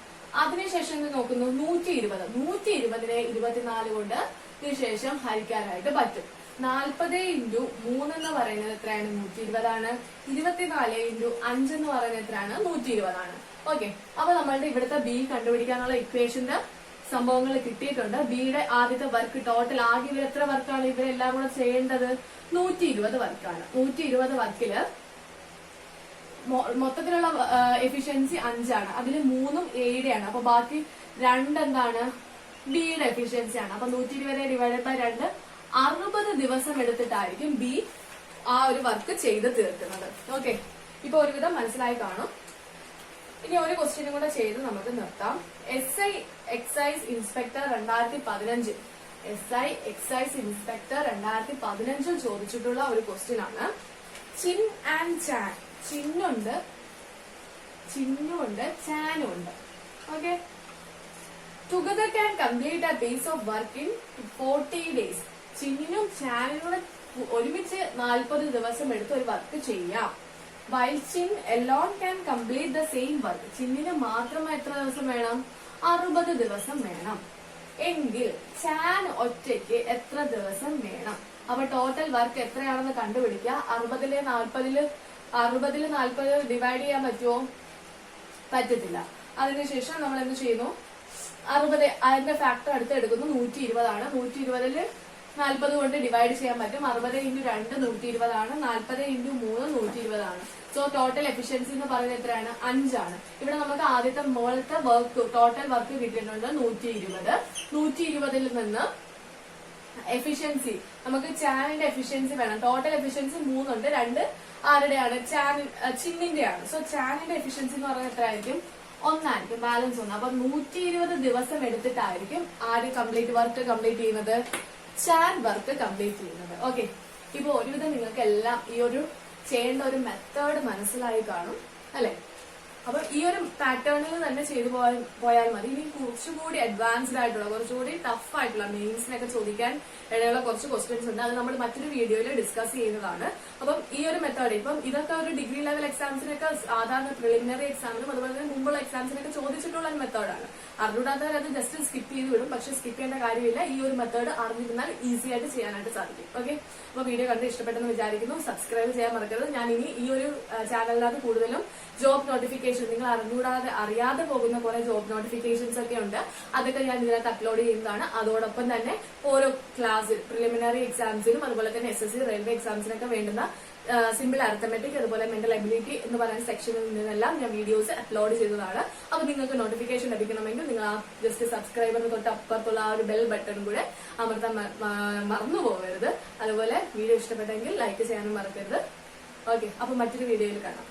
അതിനുശേഷം നോക്കുന്നു 120. 120നെ 24 കൊണ്ട് നിശേഷം ഹരിക്കാനായിട്ട് പറ്റും. 40 × 3 എന്ന് പറയുന്നത് എത്രയാണ്? 120 ആണ്. 24 × 5 എന്ന് പറയുന്നത് എത്രയാണ്? 120 ആണ്. ഓക്കെ, അപ്പൊ നമ്മളുടെ ഇവിടുത്തെ ബി കണ്ടുപിടിക്കാനുള്ള ഇക്വേഷന്റെ സംഭവങ്ങൾ കിട്ടിയിട്ടുണ്ട്. ബിയുടെ ആദ്യത്തെ വർക്ക് ടോട്ടൽ ആകെ ഇവർ എത്ര വർക്കാണ് ഇവരെല്ലാം കൂടെ ചെയ്യേണ്ടത്? 120 വർക്കാണ്. 120 വർക്കില് മൊത്തത്തിലുള്ള എഫിഷ്യൻസി 5 ആണ്. അതിൽ 3ഉം എയുടെ ആണ്. അപ്പൊ ബാക്കി 2 എന്താണ്? ബിയുടെ എഫിഷ്യൻസി ആണ്. അപ്പൊ 120 ഡിവൈഡഡ് ബൈ 2 60 ദിവസം എടുത്തിട്ടായിരിക്കും ബി ആ ഒരു വർക്ക് ചെയ്ത് തീർക്കുന്നത്. ഓക്കെ, ഇപ്പൊ ഒരുവിധം മനസ്സിലായി കാണും. ഇനി ഒരു ക്വസ്റ്റ്യനും കൂടെ ചെയ്ത് നമുക്ക് നിർത്താം. SI excise inspector 2015 SI excise inspector 2015 ചോദിച്ചിട്ടുള്ള ഒരു ക്വസ്റ്റ്യൻ ആണ്. ചിൻ ആൻഡ് ചാൻ. ചിന്നുണ്ട്, ചാനും ഉണ്ട്. Okay, together can complete a piece of work in 40 days. ചിന്നിനും ചാനിനും കൂടെ ഒരുമിച്ച് 40 ദിവസം എടുത്ത് ഒരു വർക്ക് ചെയ്യാം. While Chin alone can complete the same work. ചിന്നിന് മാത്രം എത്ര ദിവസം വേണം? 60 ദിവസം വേണം. എങ്കിൽ ചാൻ ഒറ്റയ്ക്ക് എത്ര ദിവസം വേണം? അപ്പൊ ടോട്ടൽ വർക്ക് എത്രയാണെന്ന് കണ്ടുപിടിക്കുക. 60ലെ 40 ഡിവൈഡ് ചെയ്യാൻ പറ്റുമോ? പറ്റത്തില്ല. അതിനുശേഷം നമ്മൾ എന്ത് ചെയ്യുന്നു? 60 അതിന്റെ ഫാക്ടർ അടുത്ത് എടുക്കുന്നു. 120 ആണ്. 120ല് 40 കൊണ്ട് ഡിവൈഡ് ചെയ്യാൻ പറ്റും. 60 × 2 120 ആണ്. 40 × 3 120 ആണ്. സോ ടോട്ടൽ എഫിഷ്യൻസി എന്ന് പറയുന്നത് എത്രയാണ്? 5 ആണ്. ഇവിടെ നമുക്ക് ആദ്യത്തെ മുകളിലത്തെ വർക്ക് ടോട്ടൽ വർക്ക് കിട്ടിയിട്ടുണ്ട് 120. 120ൽ നിന്ന് എഫിഷ്യൻസി നമുക്ക് ചാനിന്റെ എഫിഷ്യൻസി വേണം. ടോട്ടൽ എഫിഷ്യൻസി 3 ഉണ്ട്. 2 ആരുടെയാണ്? ചിന്നിന്റെയാണ്. സോ ചാനിന്റെ എഫിഷ്യൻസി എന്ന് പറയുന്നത് എത്രയായിരിക്കും? 1 ആയിരിക്കും. ബാലൻസ് 1. അപ്പൊ 120 ദിവസം എടുത്തിട്ടായിരിക്കും ആര് വർക്ക് കംപ്ലീറ്റ് ചെയ്യുന്നത്? ചാൻ വർക്ക് കംപ്ലീറ്റ് ചെയ്യുന്നത്. ഓക്കെ, ഇപ്പൊ ഒരുവിധം നിങ്ങൾക്ക് എല്ലാം ഈ ഒരു ചെയ്യേണ്ട ഒരു മെത്തേഡ് മനസ്സിലായി കാണും അല്ലെ. അപ്പൊ ഈ ഒരു പാറ്റേണിൽ തന്നെ ചെയ്തു പോയാൽ മതി. ഇനി കുറച്ചുകൂടി അഡ്വാൻസ്ഡ് ആയിട്ടുള്ള കുറച്ചുകൂടി ടഫ് ആയിട്ടുള്ള മെയിൻസിനൊക്കെ ചോദിക്കാൻ ഇടയുള്ള കുറച്ച് ക്വസ്റ്റ്യൻസ് ഉണ്ട്. അത് നമ്മൾ മറ്റൊരു വീഡിയോയിൽ ഡിസ്കസ് ചെയ്യുന്നതാണ്. അപ്പം ഈ ഒരു മെത്തേഡ് ഇപ്പം ഇതൊക്കെ ഒരു ഡിഗ്രി ലെവൽ എക്സാംസിനൊക്കെ സാധാരണ പ്രിലിമിനറി എക്സാമിനും അതുപോലെ തന്നെ മുമ്പുള്ള എക്സാംസിനൊക്കെ ചോദിച്ചിട്ടുള്ള ഒരു മെത്തേഡാണ്. അറിഞ്ഞൂടാത്തവർ അത് ജസ്റ്റ് സ്കിപ്പ് ചെയ്ത് വിടും. പക്ഷെ സ്കിപ്പ് ചെയ്യേണ്ട കാര്യമില്ല. ഈ ഒരു മെത്തേഡ് അറിഞ്ഞിരുന്നാൽ ഈസി ആയിട്ട് ചെയ്യാനായിട്ട് സാധിക്കും. ഓക്കെ, അപ്പൊ വീഡിയോ കണ്ട് ഇഷ്ടപ്പെട്ടെന്ന് വിചാരിക്കുന്നു. സബ്സ്ക്രൈബ് ചെയ്യാൻ മറക്കരുത്. ഞാൻ ഇനി ഈ ഒരു ചാനലിനകത്ത് കൂടുതലും ജോബ് നോട്ടിഫിക്കേഷൻ നോട്ടിഫിക്കേഷൻ നിങ്ങൾ അറിയാതെ പോകുന്ന കുറെ ജോബ് നോട്ടിഫിക്കേഷൻസ് ഒക്കെ ഉണ്ട്. അതൊക്കെ ഞാൻ ഇതിനകത്ത് അപ്ലോഡ് ചെയ്യുന്നതാണ്. അതോടൊപ്പം തന്നെ ഓരോ ക്ലാസ്സിൽ പ്രിലിമിനറി എക്സാംസിനും അതുപോലെ തന്നെ SSC റെയിൽവേ എക്സാംസിനൊക്കെ വേണ്ടുന്ന സിമ്പിൾ അരിത്തമെറ്റിക് അതുപോലെ മെന്റൽ എബിലിറ്റി എന്ന് പറയുന്ന സെക്ഷനിൽ നിന്നെല്ലാം ഞാൻ വീഡിയോസ് അപ്ലോഡ് ചെയ്തതാണ്. അപ്പൊ നിങ്ങൾക്ക് നോട്ടിഫിക്കേഷൻ ലഭിക്കണമെങ്കിൽ നിങ്ങൾ ആ ജസ്റ്റ് സബ്സ്ക്രൈബറിന് തൊട്ട് അപ്പുറത്തുള്ള ആ ഒരു ബെൽ ബട്ടൺ കൂടെ അമർത്താൻ മറന്നു പോകരുത്. അതുപോലെ വീഡിയോ ഇഷ്ടപ്പെട്ടെങ്കിൽ ലൈക്ക് ചെയ്യാനും മറക്കരുത്. ഓക്കെ, അപ്പൊ മറ്റൊരു വീഡിയോയിൽ കാണാം.